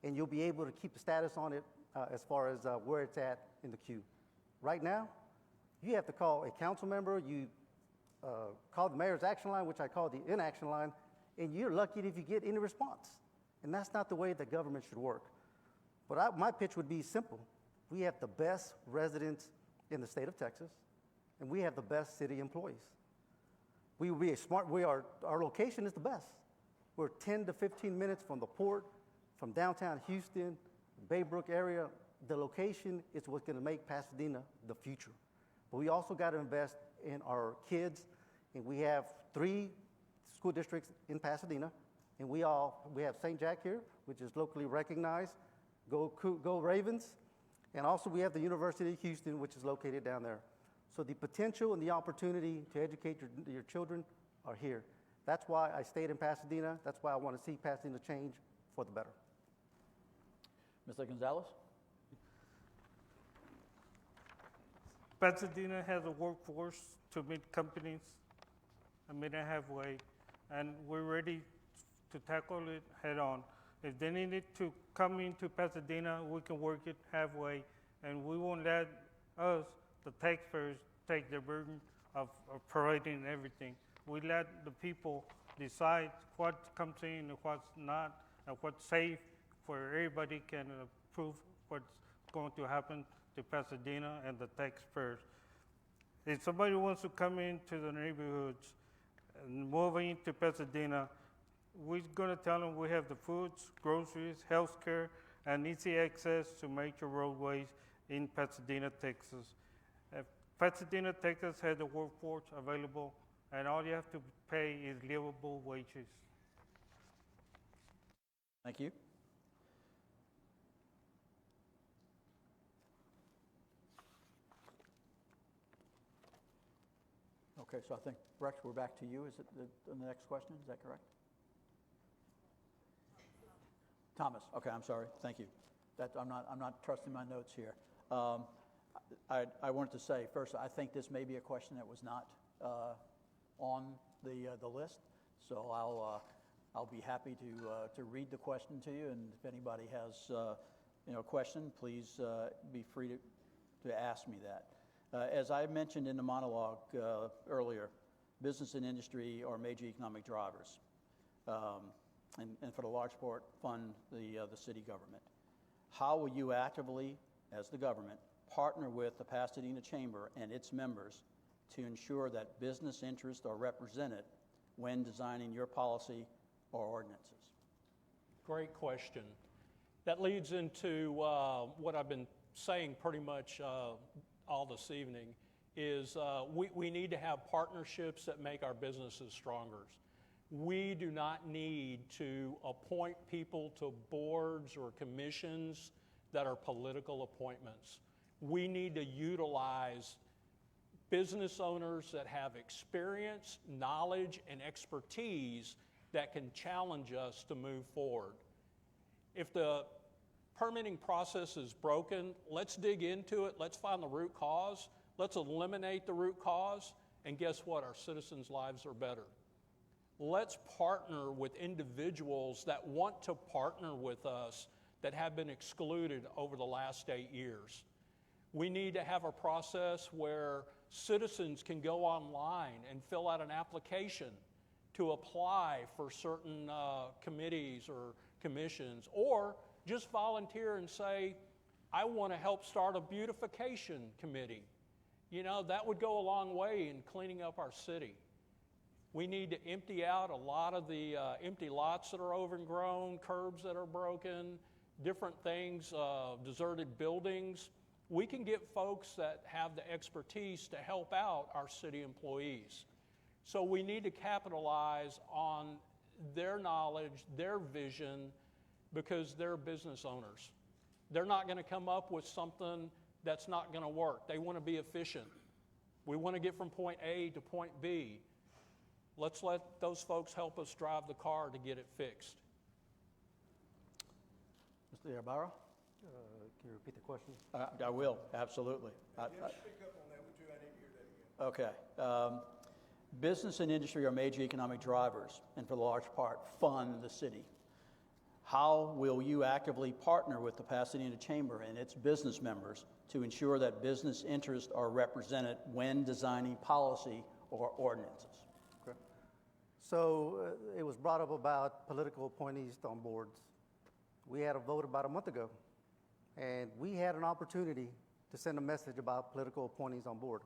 and you'll be able to keep a status on it as far as where it's at in the queue. Right now, you have to call a council member, you call the mayor's action line, which I call the inaction line, and you're lucky if you get any response. And that's not the way the government should work. But my pitch would be simple. We have the best residents in the state of Texas, and we have the best city employees. Our location is the best. We're 10 to 15 minutes from the port, from downtown Houston, Baybrook area. The location is what's going to make Pasadena the future. But we also got to invest in our kids, and we have 3 school districts in Pasadena, and we have St. Jack here, which is locally recognized. Go Ravens. And also we have the University of Houston, which is located down there. So the potential and the opportunity to educate your children are here. That's why I stayed in Pasadena. That's why I want to see Pasadena change for the better. Mr. Gonzalez? Pasadena has a workforce to meet companies a minute and a half away, and we're ready to tackle it head on. If they needed to come into Pasadena, we can work it halfway, and we won't let us, the taxpayers, take the burden of providing everything. We let the people decide what comes in and what's not, and what's safe, for everybody can approve what's going to happen to Pasadena and the taxpayers. If somebody wants to come into the neighborhoods and move into Pasadena, we're going to tell them we have the foods, groceries, healthcare, and easy access to major roadways in Pasadena, Texas. Pasadena, Texas has the workforce available, and all you have to pay is livable wages. Thank you. Okay, so I think, Rex, we're back to you. Is it the next question? Is that correct? Thomas. Okay, I'm sorry. Thank you. I'm not trusting my notes here. I wanted to say first, I think this may be a question that was not on the list, so I'll be happy to read the question to you, and if anybody has a question, please be free to ask me that. As I mentioned in the monologue earlier, business and industry are major economic drivers, and for the large part fund the city government. How will you actively, as the government, partner with the Pasadena Chamber and its members to ensure that business interests are represented when designing your policy or ordinances? Great question. That leads into what I've been saying pretty much all this evening is we need to have partnerships that make our businesses stronger. We do not need to appoint people to boards or commissions that are political appointments. We need to utilize business owners that have experience, knowledge, and expertise that can challenge us to move forward. If the permitting process is broken, let's dig into it, let's find the root cause, let's eliminate the root cause, and guess what? Our citizens' lives are better. Let's partner with individuals that want to partner with us that have been excluded over the last 8 years. We need to have a process where citizens can go online and fill out an application to apply for certain committees or commissions, or just volunteer and say, I want to help start a beautification committee. You know, that would go a long way in cleaning up our city. We need to empty out a lot of the empty lots that are overgrown, curbs that are broken, different things, deserted buildings. We can get folks that have the expertise to help out our city employees. So we need to capitalize on their knowledge, their vision, because they're business owners. They're not going to come up with something that's not going to work. They want to be efficient. We want to get from point A to point B. Let's let those folks help us drive the car to get it fixed. Mr. Ibarra, can you repeat the question? I will, absolutely. Speak up on that one too. I didn't hear that again. Okay. Business and industry are major economic drivers, and for the large part, fund the city. How will you actively partner with the Pasadena Chamber and its business members to ensure that business interests are represented when designing policy or ordinances? Okay. So it was brought up about political appointees on boards. We had a vote about a month ago, and we had an opportunity to send a message about political appointees on board.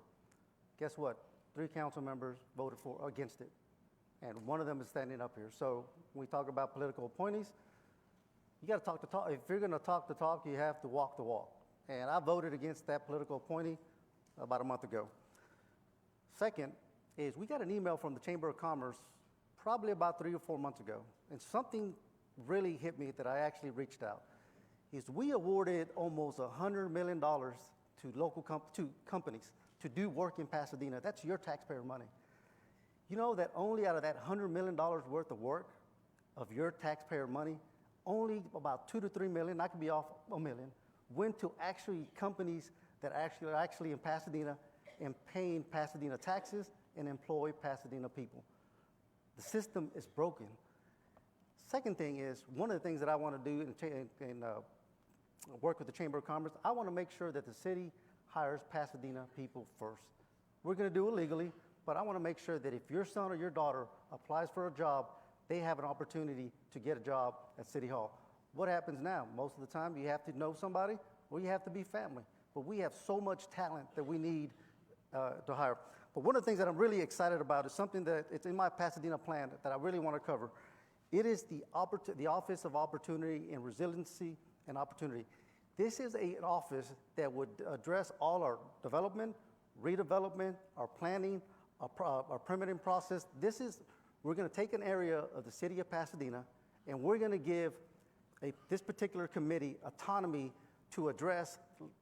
Guess what? 3 council members voted against it, and one of them is standing up here. So when we talk about political appointees, you got to talk the talk. If you're going to talk the talk, you have to walk the walk. And I voted against that political appointee about a month ago. Second is we got an email from the Chamber of Commerce probably about 3 or 4 months ago, and something really hit me that I actually reached out. Is we awarded almost $100 million to local companies to do work in Pasadena. That's your taxpayer money. You know that only out of that $100 million worth of work of your taxpayer money, only about 2 to 3 million, I could be off a million, went to actually companies that are actually in Pasadena and paying Pasadena taxes and employ Pasadena people. The system is broken. Second thing is, one of the things that I want to do and work with the Chamber of Commerce, I want to make sure that the city hires Pasadena people first. We're going to do it legally, but I want to make sure that if your son or your daughter applies for a job, they have an opportunity to get a job at City Hall. What happens now? Most of the time you have to know somebody or you have to be family. But we have so much talent that we need to hire. But one of the things that I'm really excited about is something that it's in my Pasadena plan that I really want to cover. It is the Office of Opportunity and Resiliency and Opportunity. This is an office that would address all our development, redevelopment, our planning, our permitting process. We're going to take an area of the city of Pasadena, and we're going to give this particular committee autonomy to address,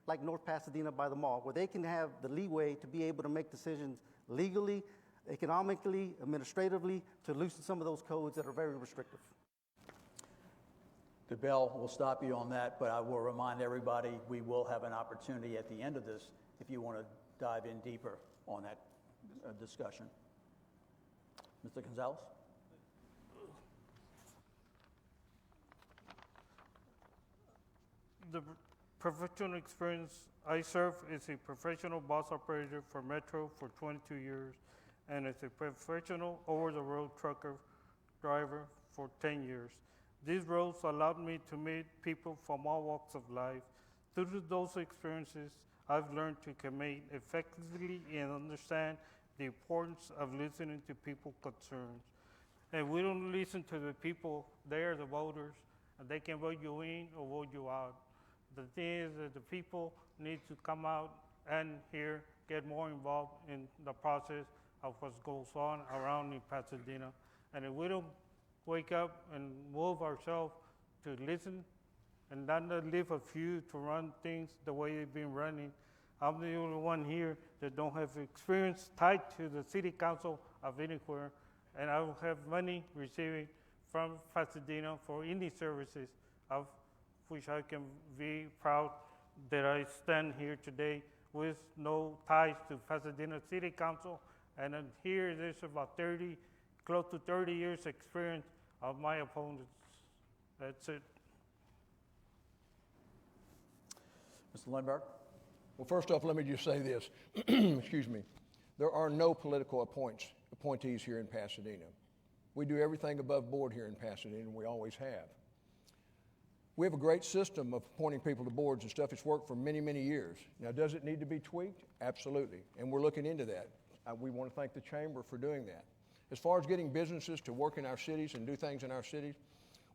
like North Pasadena by the mall, where they can have the leeway to be able to make decisions legally, economically, administratively, to loosen some of those codes that are very restrictive. The bell will stop you on that, but I will remind everybody we will have an opportunity at the end of this if you want to dive in deeper on that discussion. Mr. Gonzalez? The professional experience, I served as a professional bus operator for Metro for 22 years and as a professional over-the-road trucker driver for 10 years. These roles allowed me to meet people from all walks of life. Through those experiences, I've learned to communicate effectively and understand the importance of listening to people's concerns. And we don't listen to the people, they are the voters, and they can vote you in or vote you out. The thing is that the people need to come out and here get more involved in the process of what goes on around in Pasadena. And if we don't wake up and move ourselves to listen and not leave a few to run things the way they've been running, I'm the only one here that don't have experience tied to the city council of anywhere, and I don't have money receiving from Pasadena for any services of which I can be proud that I stand here today with no ties to Pasadena City Council. And then here there's about 30, close to 30 years experience of my opponents. That's it. Mr. Lindbergh? Well, first off, let me just say this. Excuse me. There are no political appointees here in Pasadena. We do everything above board here in Pasadena, and we always have. We have a great system of appointing people to boards and stuff. It's worked for many, many years. Now, does it need to be tweaked? Absolutely, and we're looking into that. We want to thank the Chamber for doing that. As far as getting businesses to work in our cities and do things in our cities,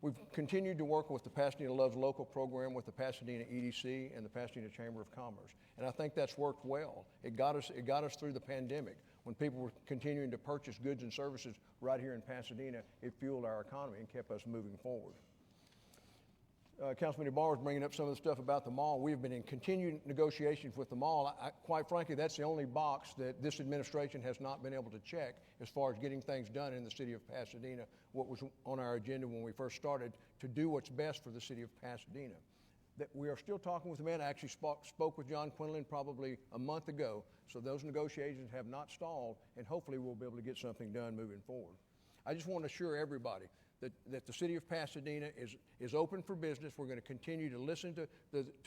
we've continued to work with the Pasadena Loves Local program with the Pasadena EDC and the Pasadena Chamber of Commerce, and I think that's worked well. It got us through the pandemic. When people were continuing to purchase goods and services right here in Pasadena, it fueled our economy and kept us moving forward. Councilman Ibarra is bringing up some of the stuff about the mall. We've been in continued negotiations with the mall. Quite frankly, that's the only box that this administration has not been able to check as far as getting things done in the city of Pasadena, what was on our agenda when we first started to do what's best for the city of Pasadena. That we are still talking with the man. I actually spoke with John Quinlan probably a month ago, so those negotiations have not stalled, and hopefully we'll be able to get something done moving forward. I just want to assure everybody that the city of Pasadena is open for business. We're going to continue to listen to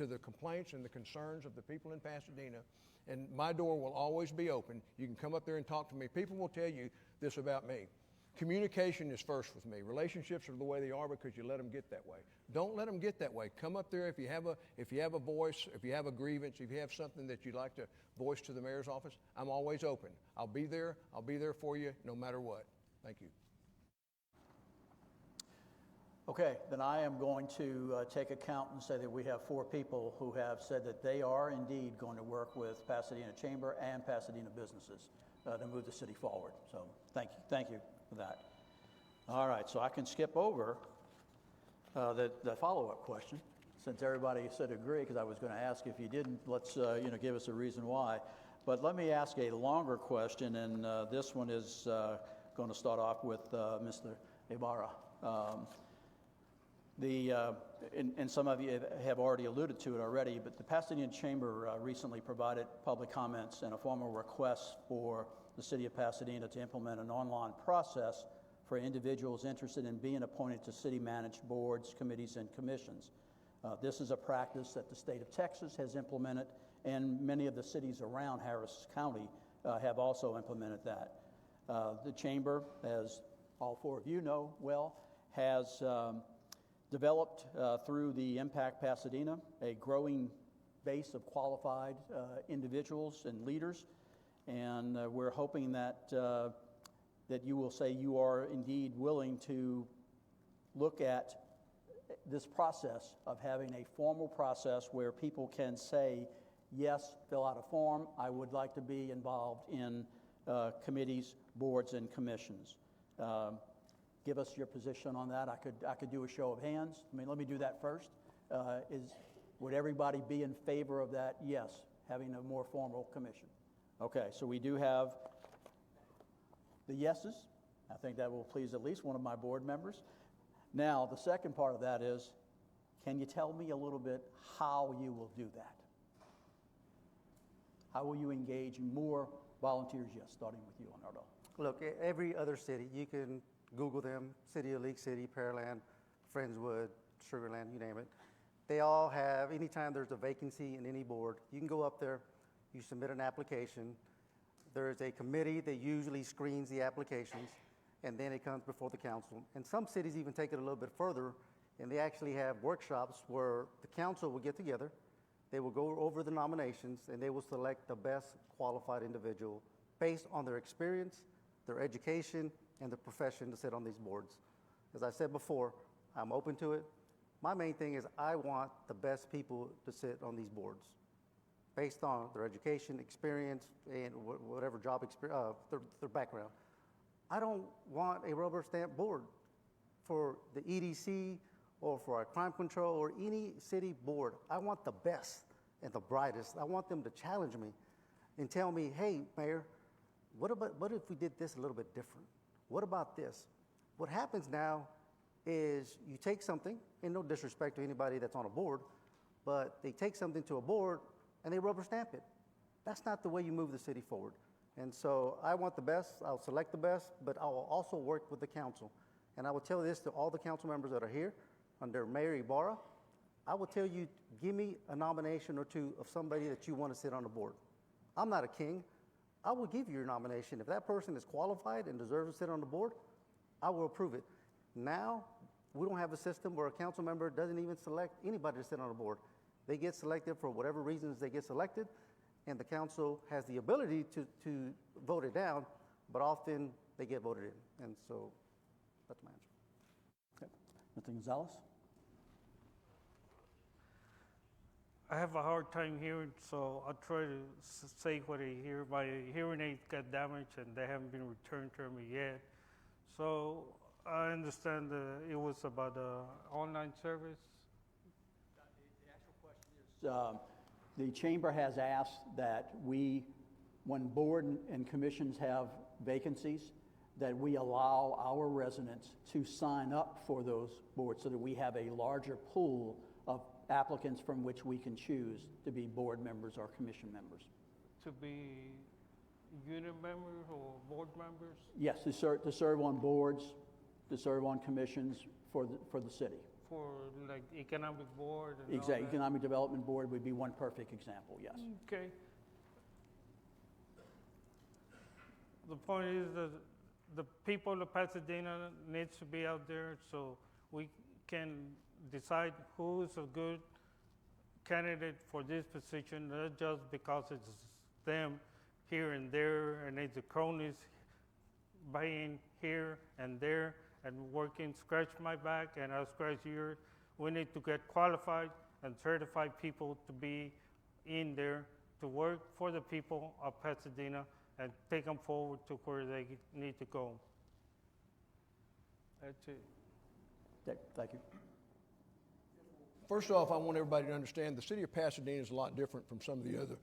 the complaints and the concerns of the people in Pasadena, and my door will always be open. You can come up there and talk to me. People will tell you this about me. Communication is first with me. Relationships are the way they are because you let them get that way. Don't let them get that way. Come up there if you have a voice, if you have a grievance, if you have something that you'd like to voice to the mayor's office. I'm always open. I'll be there. I'll be there for you no matter what. Thank you. Okay, then I am going to take account and say that we have 4 people who have said that they are indeed going to work with Pasadena Chamber and Pasadena businesses to move the city forward. So thank you for that. All right, so I can skip over the follow-up question since everybody said agree, because I was going to ask if you didn't, let's give us a reason why. But let me ask a longer question, and this one is going to start off with Mr. Ibarra. And some of you have already alluded to it already, but the Pasadena Chamber recently provided public comments and a formal request for the city of Pasadena to implement an online process for individuals interested in being appointed to city-managed boards, committees, and commissions. This is a practice that the state of Texas has implemented, and many of the cities around Harris County have also implemented that. The Chamber, as all 4 of you know well, has developed through the Impact Pasadena a growing base of qualified individuals and leaders, and we're hoping that that you will say you are indeed willing to look at this process of having a formal process where people can say, yes, fill out a form, I would like to be involved in committees, boards, and commissions. Give us your position on that. I could do a show of hands. I mean, let me do that first. Would everybody be in favor of that? Yes, having a more formal commission. Okay, so we do have the yeses. I think that will please at least one of my board members. Now, the second part of that is, can you tell me a little bit how you will do that? How will you engage more volunteers? Yes, starting with you, Leonardo. Look, every other city, you can Google them, City of League City, Pearland, Friendswood, Sugarland, you name it. They all have, anytime there's a vacancy in any board, you can go up there, you submit an application. There's a committee that usually screens the applications, and then it comes before the council. And some cities even take it a little bit further, and they actually have workshops where the council will get together, they will go over the nominations, and they will select the best qualified individual based on their experience, their education, and the profession to sit on these boards. As I said before, I'm open to it. My main thing is I want the best people to sit on these boards based on their education, experience, and whatever job experience, their background. I don't want a rubber stamp board for the EDC or for our crime control or any city board. I want the best. and the brightest. I want them to challenge me and tell me, hey, Mayor, what if we did this a little bit different? What about this? What happens now is you take something, and no disrespect to anybody that's on a board, but they take something to a board and they rubber stamp it. That's not the way you move the city forward. And so I want the best, I'll select the best, but I will also work with the council. And I will tell this to all the council members that are here under Mayor Ibarra. I will tell you, give me a nomination or two of somebody that you want to sit on the board. I'm not a king. I will give you your nomination. If that person is qualified and deserves to sit on the board, I will approve it. Now, we don't have a system where a council member doesn't even select anybody to sit on the board. They get selected for whatever reasons they get selected, and the council has the ability to vote it down, but often they get voted in. And so that's my answer. Okay. Mr. Gonzalez? I have a hard time hearing, so I'll try to say what I hear. My hearing aids got damaged and they haven't been returned to me yet. So I understand it was about the online service. The actual question is, the chamber has asked that when board and commissions have vacancies, that we allow our residents to sign up for those boards so that we have a larger pool of applicants from which we can choose to be board members or commission members. To be unit members or board members? Yes, to serve on boards, to serve on commissions for the city. For like economic board and all Exactly. that? Economic Development Board would be one perfect example, yes. Okay. The point is that the people of Pasadena needs to be out there so we can decide who's a good candidate for this position, not just because it's them here and there, and it's the cronies buying here and there and working, scratch my back and I'll scratch yours. We need to get qualified and certified people to be in there to work for the people of Pasadena and take them forward to where they need to go. That's it. Thank you. First off, I want everybody to understand the city of Pasadena is a lot different from some of the other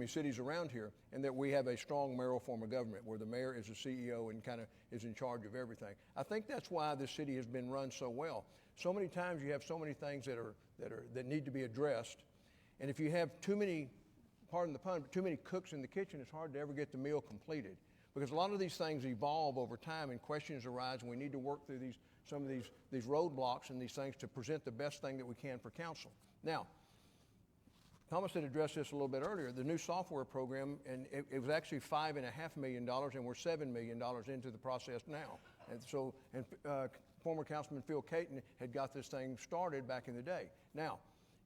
cities around here, and that we have a strong mayoral form of government where the mayor is the CEO and kind of is in charge of everything. I think that's why this city has been run so well. So many times you have so many things that need to be addressed, and if you have too many, pardon the pun, but too many cooks in the kitchen, it's hard to ever get the meal completed. Because a lot of these things evolve over time and questions arise, and we need to work through some of these roadblocks and these things to present the best thing that we can for council. Now, Thomas had addressed this a little bit earlier, the new software program, and it was actually $5.5 million, and we're $7 million into the process now. And so, former Councilman Phil Caton had got this thing started back in the day. Now,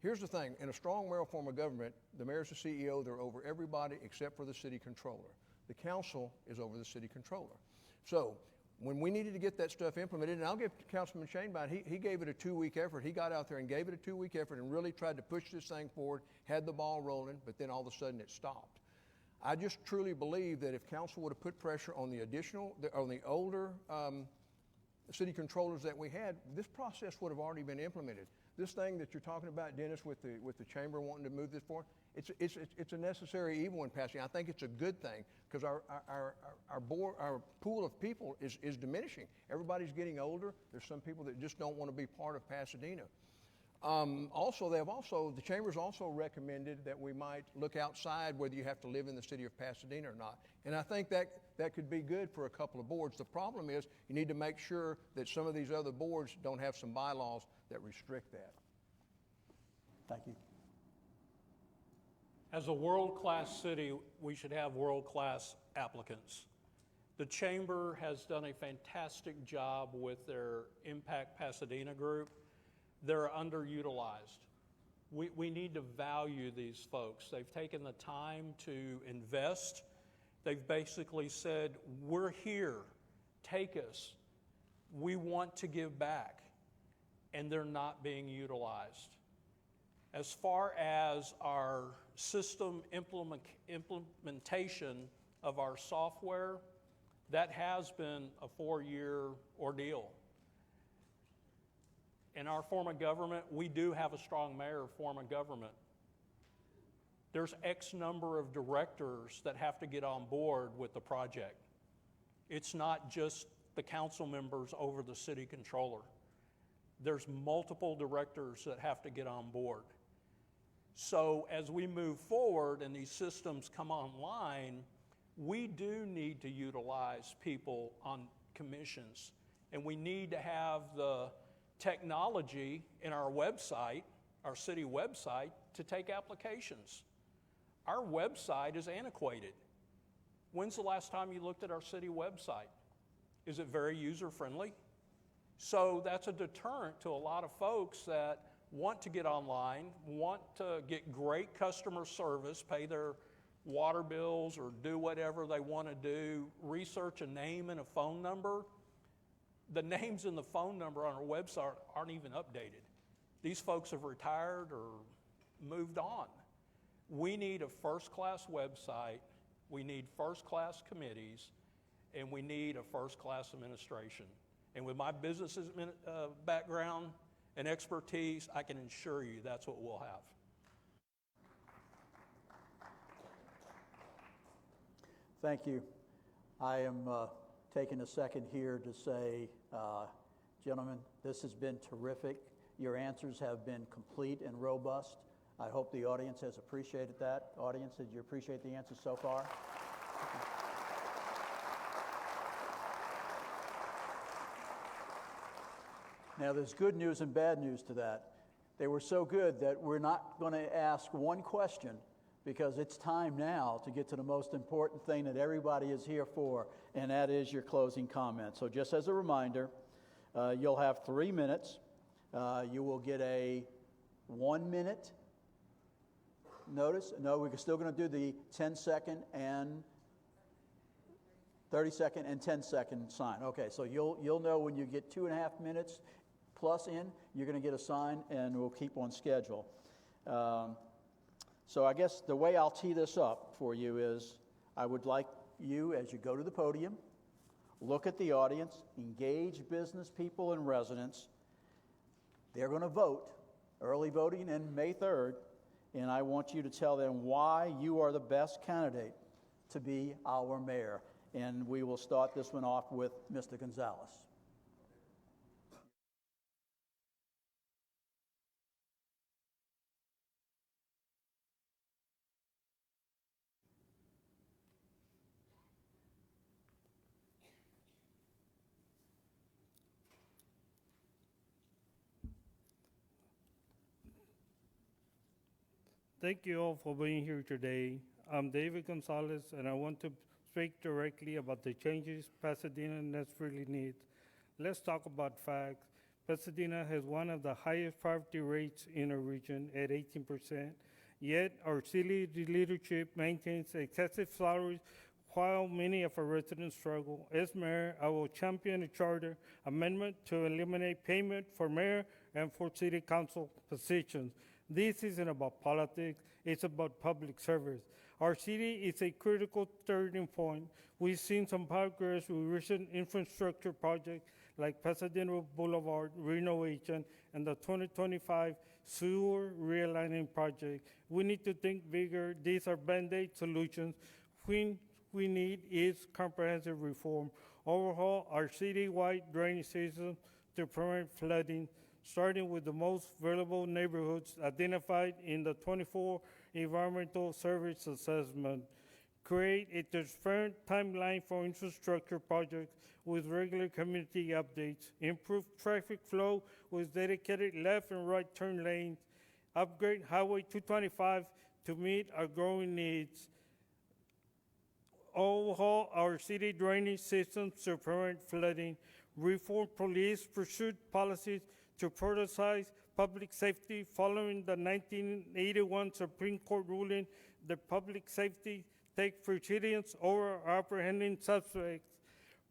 here's the thing, in a strong mayoral form of government, the mayor's the CEO, they're over everybody except for the city controller. The council is over the city controller. So when we needed to get that stuff implemented, and I'll give Councilman Shanebind, he gave it a 2-week effort. He got out there and gave it a 2-week effort and really tried to push this thing forward, had the ball rolling, but then all of a sudden it stopped. I just truly believe that if council would have put pressure on the older city controllers that we had, this process would have already been implemented. This thing that you're talking about, Dennis, with the chamber wanting to move this forward, it's a necessary evil in Pasadena. I think it's a good thing because our pool of people is diminishing. Everybody's getting older. There's some people that just don't want to be part of Pasadena. The chamber's also recommended that we might look outside whether you have to live in the city of Pasadena or not. And I think that could be good for a couple of boards. The problem is you need to make sure that some of these other boards don't have some bylaws that restrict that. Thank you. As a world-class city, we should have world-class applicants. The Chamber has done a fantastic job with their Impact Pasadena group. They're underutilized. We need to value these folks. They've taken the time to invest. They've basically said, we're here, take us. We want to give back, and they're not being utilized. As far as our system implementation of our software, that has been a 4-year ordeal. In our form of government, we do have a strong mayor form of government. there's X number of directors that have to get on board with the project. It's not just the council members over the city controller. There's multiple directors that have to get on board. So as we move forward and these systems come online, we do need to utilize people on commissions, and we need to have the technology in our website, our city website, to take applications. Our website is antiquated. When's the last time you looked at our city website? Is it very user-friendly? So that's a deterrent to a lot of folks that want to get online, want to get great customer service, pay their water bills or do whatever they want to do, research a name and a phone number. The names and the phone number on our website aren't even updated. These folks have retired or moved on. We need a first-class website, we need first-class committees, and we need a first-class administration. And with my business background and expertise, I can assure you that's what we'll have. Thank you. I am taking a second here to say, gentlemen, this has been terrific. Your answers have been complete and robust. I hope the audience has appreciated that. Audience, did you appreciate the answers so far? Now, there's good news and bad news to that. They were so good that we're not going to ask one question, because it's time now to get to the most important thing that everybody is here for, and that is your closing comment. So just as a reminder, you'll have 3 minutes. You will get a 1 minute notice. No, we're still going to do the 10-second and 30-second and 10-second sign. Okay, so you'll know when you get 2.5 minutes plus in, you're going to get a sign, and we'll keep on schedule. So I guess the way I'll tee this up for you is I would like you, as you go to the podium, look at the audience, engage business people and residents. They're going to vote, early voting in May 3rd, and I want you to tell them why you are the best candidate to be our mayor. And we will start this one off with Mr. Gonzalez. Thank you all for being here today. I'm David Gonzalez, and I want to speak directly about the changes Pasadena desperately needs. Let's talk about facts. Pasadena has one of the highest poverty rates in our region at 18%, yet our city leadership maintains excessive salaries while many of our residents struggle. As mayor, I will champion a charter amendment to eliminate payment for mayor and for city council positions. This isn't about politics, it's about public service. Our city is a critical turning point. We've seen some progress with recent infrastructure projects like Pasadena Boulevard renovation and the 2025 sewer realigning project. We need to think bigger. These are Band-Aid solutions. What we need is comprehensive reform. Overhaul our citywide drainage system to prevent flooding, starting with the most vulnerable neighborhoods identified in the 24 Environmental Service Assessment. Create a transparent timeline for infrastructure projects with regular community updates. Improve traffic flow with dedicated left and right turn lanes. Upgrade Highway 225 to meet our growing needs. Overhaul our city drainage systems to prevent flooding. Reform police pursuit policies to prioritize public safety following the 1981 Supreme Court ruling that public safety take precedence over apprehending suspects.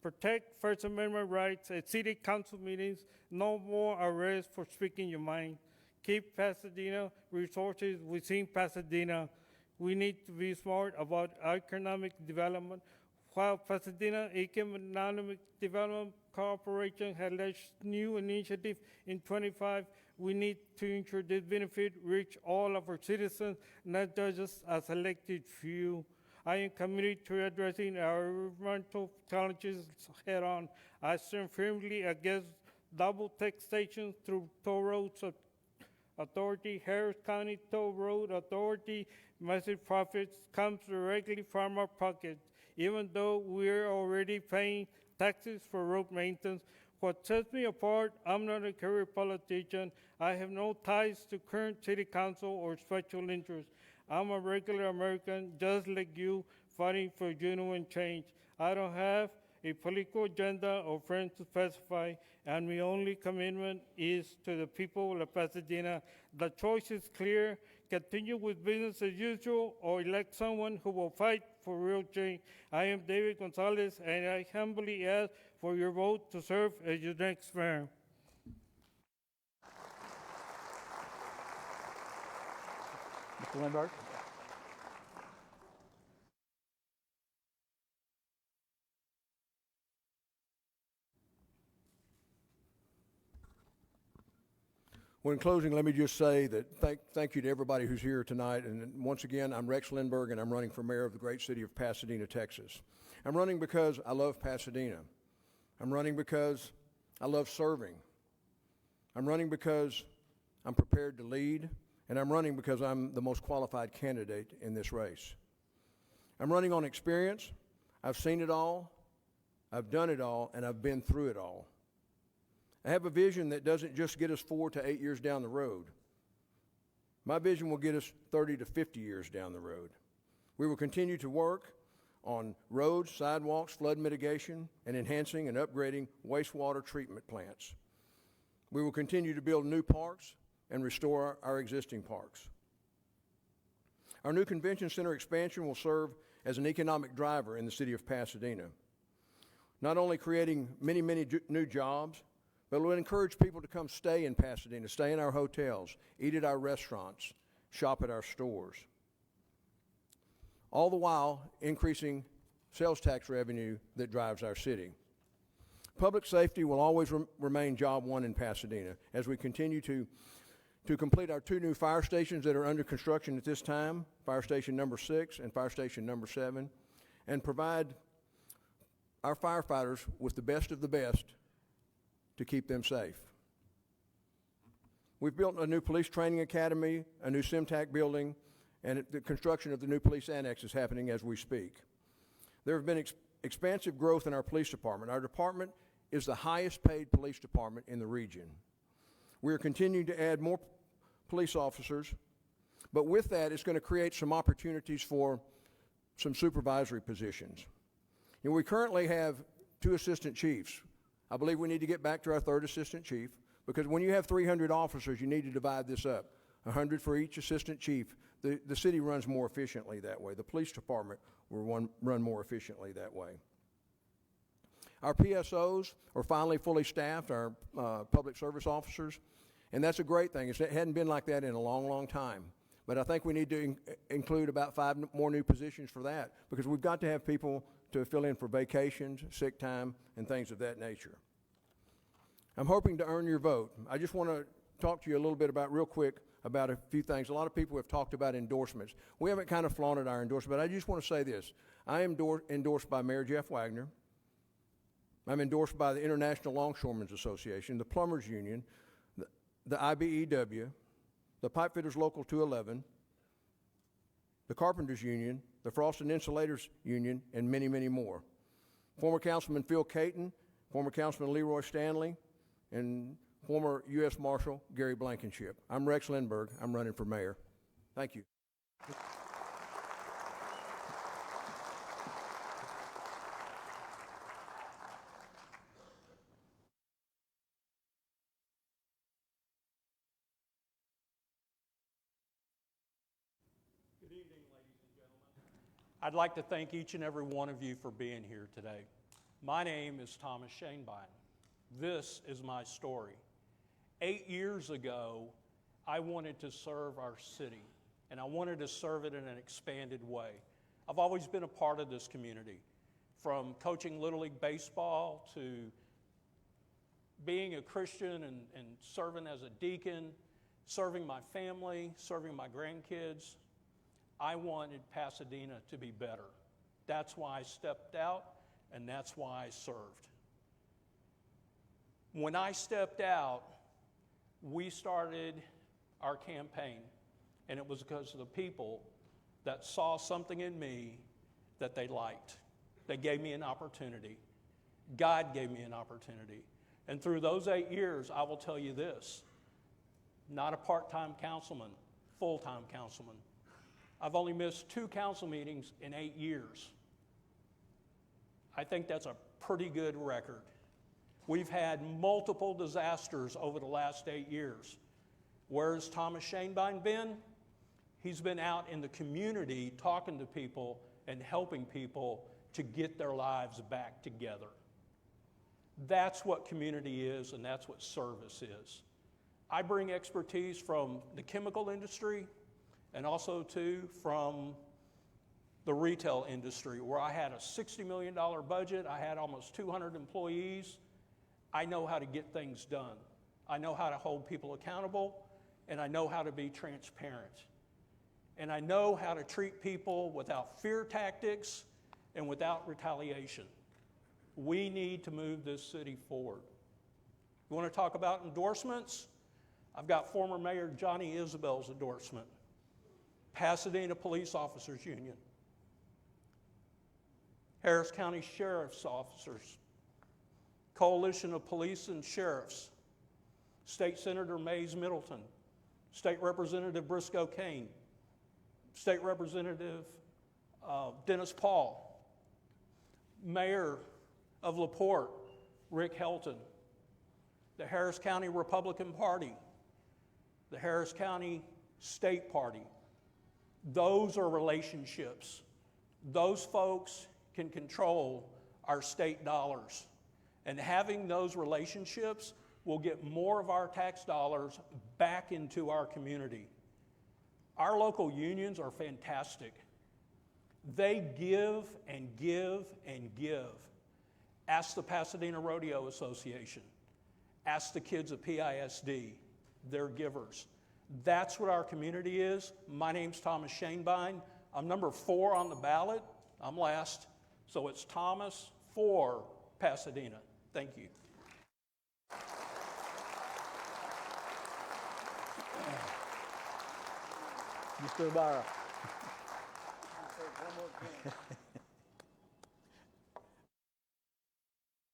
Protect First Amendment rights at city council meetings. No more arrests for speaking your mind. Keep Pasadena resources within Pasadena. We need to be smart about economic development. While Pasadena Economic Development Corporation has launched new initiatives in 25, We need to ensure this benefit reach all of our citizens, not just a selected few. I am committed to addressing our environmental challenges head-on. I stand firmly against double taxation through toll roads authority, Harris County Toll Road Authority. Massive profits comes directly from our pockets, even though we're already paying taxes for road maintenance. What sets me apart, I'm not a career politician. I have no ties to current city council or special interests. I'm a regular American, just like you, fighting for genuine change. I don't have a political agenda or friends to specify, and my only commitment is to the people of Pasadena. The choice is clear: continue with business as usual or elect someone who will fight for real change. I am David Gonzalez, and I humbly ask for your vote to serve as your next mayor. Mr. Lindbergh? Well, in closing, let me just say that thank you to everybody who's here tonight. And once again, I'm Rex Lindbergh, and I'm running for mayor of the great city of Pasadena, Texas. I'm running because I love Pasadena. I'm running because I love serving. I'm running because I'm prepared to lead, and I'm running because I'm the most qualified candidate in this race. I'm running on experience. I've seen it all, I've done it all, and I've been through it all. I have a vision that doesn't just get us 4 to 8 years down the road. My vision will get us 30 to 50 years down the road. We will continue to work on roads, sidewalks, flood mitigation, and enhancing and upgrading wastewater treatment plants. We will continue to build new parks and restore our existing parks. Our new convention center expansion will serve as an economic driver in the city of Pasadena, not only creating many new jobs, but it will encourage people to come stay in Pasadena, stay in our hotels, eat at our restaurants, shop at our stores, all the while increasing sales tax revenue that drives our city. Public safety will always remain job one in Pasadena as we continue to complete our 2 new fire stations that are under construction at this time, Fire Station number 6 and Fire Station number 7, and provide our firefighters with the best of the best to keep them safe. We've built a new police training academy, a new SIMTAC building, and the construction of the new police annex is happening as we speak. There have been expansive growth in our police department. Our department is the highest paid police department in the region. We are continuing to add more police officers, but with that, it's going to create some opportunities for some supervisory positions. And we currently have 2 assistant chiefs. I believe we need to get back to our 3rd assistant chief, because when you have 300 officers, you need to divide this up. 100 for each assistant chief. The city runs more efficiently that way. The police department will run more efficiently that way. Our PSOs are finally fully staffed, our public service officers, and that's a great thing. It hadn't been like that in a long time. But I think we need to include about 5 more new positions for that, because we've got to have people to fill in for vacations, sick time, and things of that nature. I'm hoping to earn your vote. I just want to talk to you a little bit real quick about a few things. A lot of people have talked about endorsements. We haven't kind of flaunted our endorsement, but I just want to say this. I am endorsed by Mayor Jeff Wagner. I'm endorsed by the International Longshoremen's Association, the Plumbers Union, the IBEW, the Pipefitters Local 211, the Carpenters Union, the Frost and Insulators Union, and many more. Former Councilman Phil Caton, former Councilman Leroy Stanley, and former U.S. Marshal Gary Blankenship. I'm Rex Lindbergh. I'm running for mayor. Thank you. Good evening, ladies and gentlemen. I'd like to thank each and every one of you for being here today. My name is Thomas Shanebein. This is my story. 8 years ago, I wanted to serve our city, and I wanted to serve it in an expanded way. I've always been a part of this community, from coaching Little League Baseball to being a Christian and serving as a deacon, serving my family, serving my grandkids, I wanted Pasadena to be better. That's why I stepped out, and that's why I served. When I stepped out, we started our campaign, and it was because of the people that saw something in me that they liked. They gave me an opportunity. God gave me an opportunity. And through those 8 years, I will tell you this, not a part-time councilman, full-time councilman. I've only missed 2 council meetings in 8 years. I think that's a pretty good record. We've had multiple disasters over the last 8 years. Where's Thomas Schoenbein been? He's been out in the community talking to people and helping people to get their lives back together. That's what community is, and that's what service is. I bring expertise from the chemical industry and also too from the retail industry, where I had a $60 million budget. I had almost 200 employees. I know how to get things done. I know how to hold people accountable, and I know how to be transparent. And I know how to treat people without fear tactics and without retaliation. We need to move this city forward. You want to talk about endorsements? I've got former Mayor Johnny Isabel's endorsement. Pasadena Police Officers Union. Harris County Sheriff's Officers. Coalition of Police and Sheriffs. State Senator Mays Middleton. State Representative Briscoe Kane. State Representative Dennis Paul. Mayor of LaPorte, Rick Helton. The Harris County Republican Party. The Harris County State Party. Those are relationships. Those folks can control our state dollars. And having those relationships will get more of our tax dollars back into our community. Our local unions are fantastic. They give and give and give. Ask the Pasadena Rodeo Association. Ask the kids at PISD. They're givers. That's what our community is. My name's Thomas Schoenbein. I'm number 4 on the ballot. I'm last. So it's Thomas for Pasadena. Thank you. Mr. Ibarra.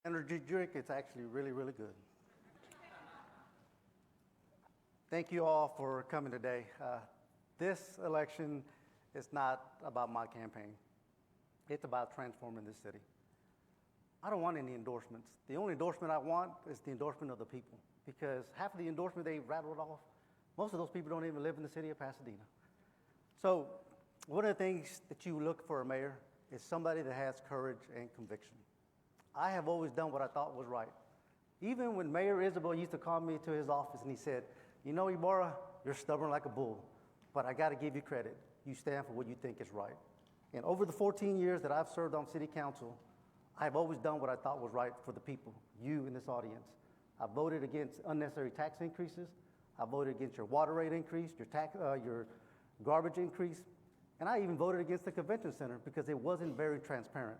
Energy drink, it's actually really, really good. Thank you all for coming today. This election is not about my campaign. It's about transforming this city. I don't want any endorsements. The only endorsement I want is the endorsement of the people, because half of the endorsement they rattled off, most of those people don't even live in the city of Pasadena. So one of the things that you look for a mayor is somebody that has courage and conviction. I have always done what I thought was right. Even when Mayor Isabel used to call me to his office and he said, you know, Ibarra, you're stubborn like a bull, but I got to give you credit. You stand for what you think is right. And over the 14 years that I've served on city council, I've always done what I thought was right for the people, you in this audience. I voted against unnecessary tax increases. I voted against your water rate increase, your garbage increase, and I even voted against the convention center because it wasn't very transparent.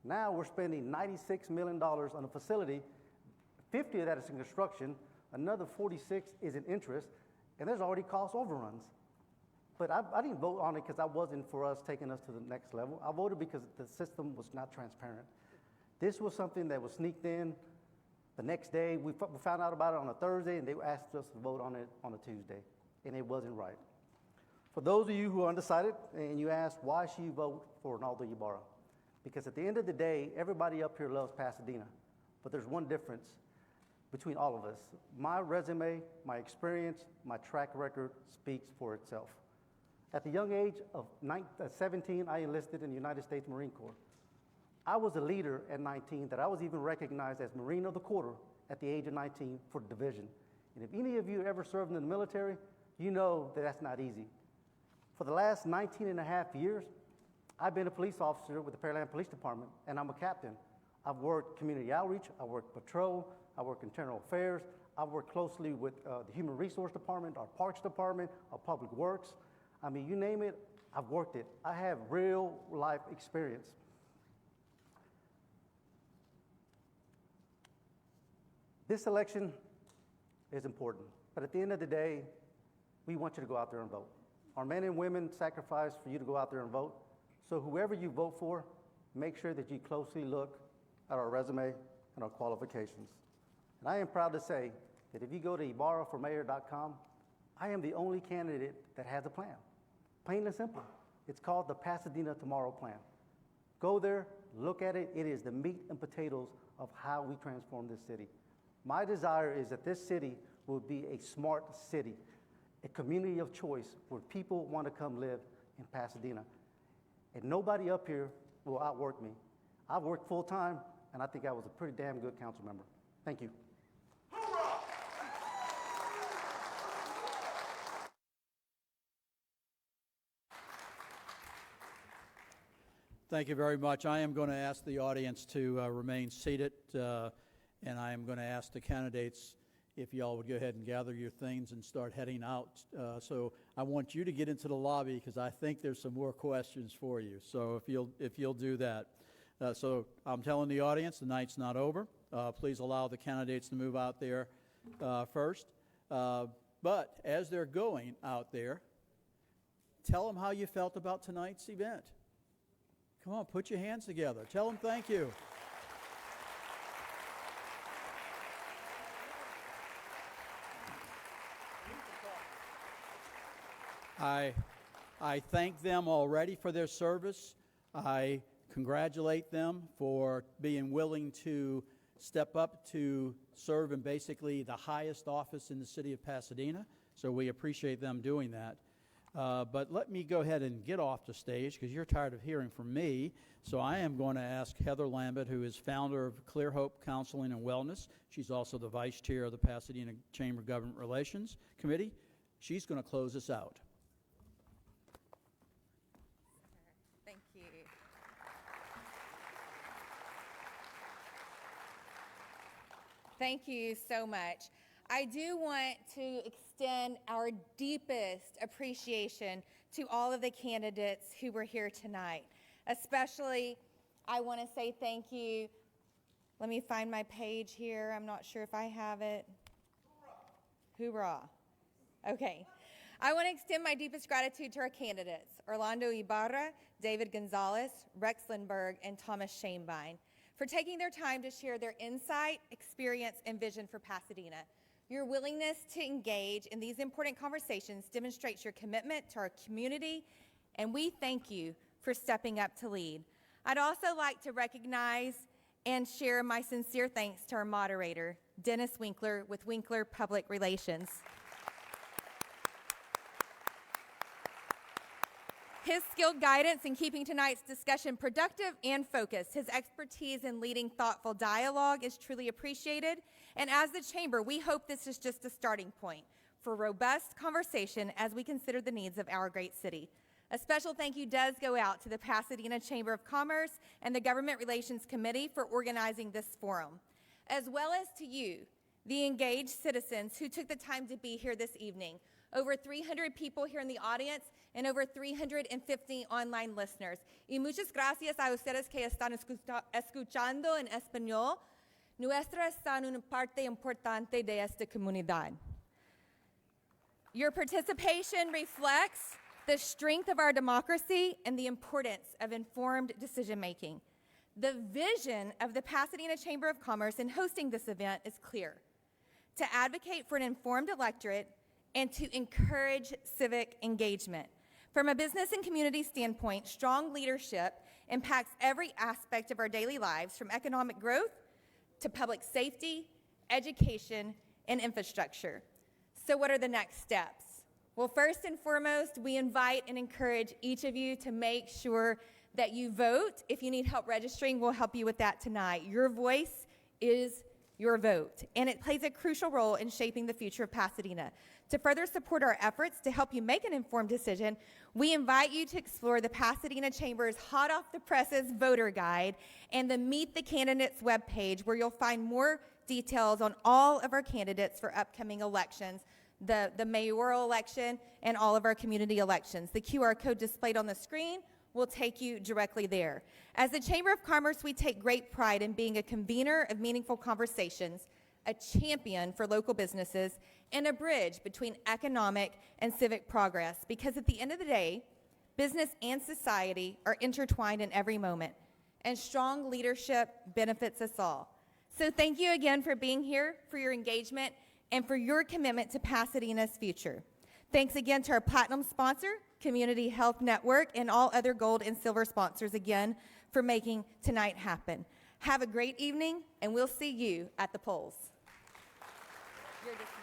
Now we're spending $96 million on a facility, 50 of that is in construction, another 46 is in interest, and there's already cost overruns. But I didn't vote on it because that wasn't for us taking us to the next level. I voted because the system was not transparent. This was something that was sneaked in the next day. We found out about it on a Thursday, and they asked us to vote on it on a Tuesday, and it wasn't right. For those of you who are undecided, and you ask, why should you vote for Ronaldo Ibarra? Because at the end of the day, everybody up here loves Pasadena, but there's one difference between all of us. My resume, my experience, my track record speaks for itself. At the young age of 17, I enlisted in the United States Marine Corps. I was a leader at 19 that I was even recognized as Marine of the Quarter at the age of 19 for the division. And if any of you ever served in the military, you know that that's not easy. For the last 19 and a half years, I've been a police officer with the Pearland Police Department, and I'm a captain. I've worked community outreach, I worked patrol, I work in internal affairs. I work closely with the Human Resource Department, our Parks Department, our Public Works. I mean, you name it, I've worked it. I have real life experience. This election is important, but at the end of the day, we want you to go out there and vote. Our men and women sacrifice for you to go out there and vote. So whoever you vote for, make sure that you closely look at our resume and our qualifications. And I am proud to say that if you go to ibarraformayor.com, I am the only candidate that has a plan. Plain and simple. It's called the Pasadena Tomorrow Plan. Go there, look at it. It is the meat and potatoes of how we transform this city. My desire is that this city will be a smart city, a community of choice where people want to come live in Pasadena. And nobody up here will outwork me. I've worked full time, and I think I was a pretty damn good council member. Thank you. Thank you very much. I am going to ask the audience to remain seated, and I am going to ask the candidates if y'all would go ahead and gather your things and start heading out. So I want you to get into the lobby because I think there's some more questions for you. So if you'll do that. So I'm telling the audience the night's not over. Please allow the candidates to move out there first. But as they're going out there, tell them how you felt about tonight's event. Come on, put your hands together. Tell them thank you. I thank them already for their service. I congratulate them for being willing to step up to serve in basically the highest office in the city of Pasadena. So we appreciate them doing that. But let me go ahead and get off the stage because you're tired of hearing from me. So I am going to ask Heather Lambert, who is founder of Clear Hope Counseling and Wellness. She's also the vice chair of the Pasadena Chamber of Government Relations Committee. She's going to close us out. Thank you. Thank you so much. I do want to extend our deepest appreciation to all of the candidates who were here tonight. Especially, I want to say thank you. Let me find my page here. I'm not sure if I have it. Hoorah. Okay. I want to extend my deepest gratitude to our candidates, Orlando Ibarra, David Gonzalez, Rex Lindbergh, and Thomas Schoenbein, for taking their time to share their insight, experience, and vision for Pasadena. Your willingness to engage in these important conversations demonstrates your commitment to our community, and we thank you for stepping up to lead. I'd also like to recognize and share my sincere thanks to our moderator, Dennis Winkler with Winkler Public Relations. His skilled guidance in keeping tonight's discussion productive and focused, his expertise in leading thoughtful dialogue is truly appreciated. And as the Chamber, we hope this is just a starting point for robust conversation as we consider the needs of our great city. A special thank you does go out to the Pasadena Chamber of Commerce and the Government Relations Committee for organizing this forum, as well as to you, the engaged citizens who took the time to be here this evening. Over 300 people here in the audience and over 350 online listeners. Y muchas gracias a ustedes que están escuchando en español. Nuestras son una parte importante de esta comunidad. Your participation reflects the strength of our democracy and the importance of informed decision-making. The vision of the Pasadena Chamber of Commerce in hosting this event is clear: to advocate for an informed electorate and to encourage civic engagement. From a business and community standpoint, strong leadership impacts every aspect of our daily lives, from economic growth to public safety, education, and infrastructure. So what are the next steps? Well, first and foremost, we invite and encourage each of you to make sure that you vote. If you need help registering, we'll help you with that tonight. Your voice is your vote, and it plays a crucial role in shaping the future of Pasadena. To further support our efforts to help you make an informed decision, we invite you to explore the Pasadena Chamber's hot-off-the-presses voter guide and the Meet the Candidates webpage, where you'll find more details on all of our candidates for upcoming elections, the mayoral election and all of our community elections. The QR code displayed on the screen will take you directly there. As the Chamber of Commerce, we take great pride in being a convener of meaningful conversations, a champion for local businesses, and a bridge between economic and civic progress, because at the end of the day, business and society are intertwined in every moment, and strong leadership benefits us all. So thank you again for being here, for your engagement, and for your commitment to Pasadena's future. Thanks again to our platinum sponsor, Community Health Network, and all other gold and silver sponsors again for making tonight happen. Have a great evening, and we'll see you at the polls. You're dismissed.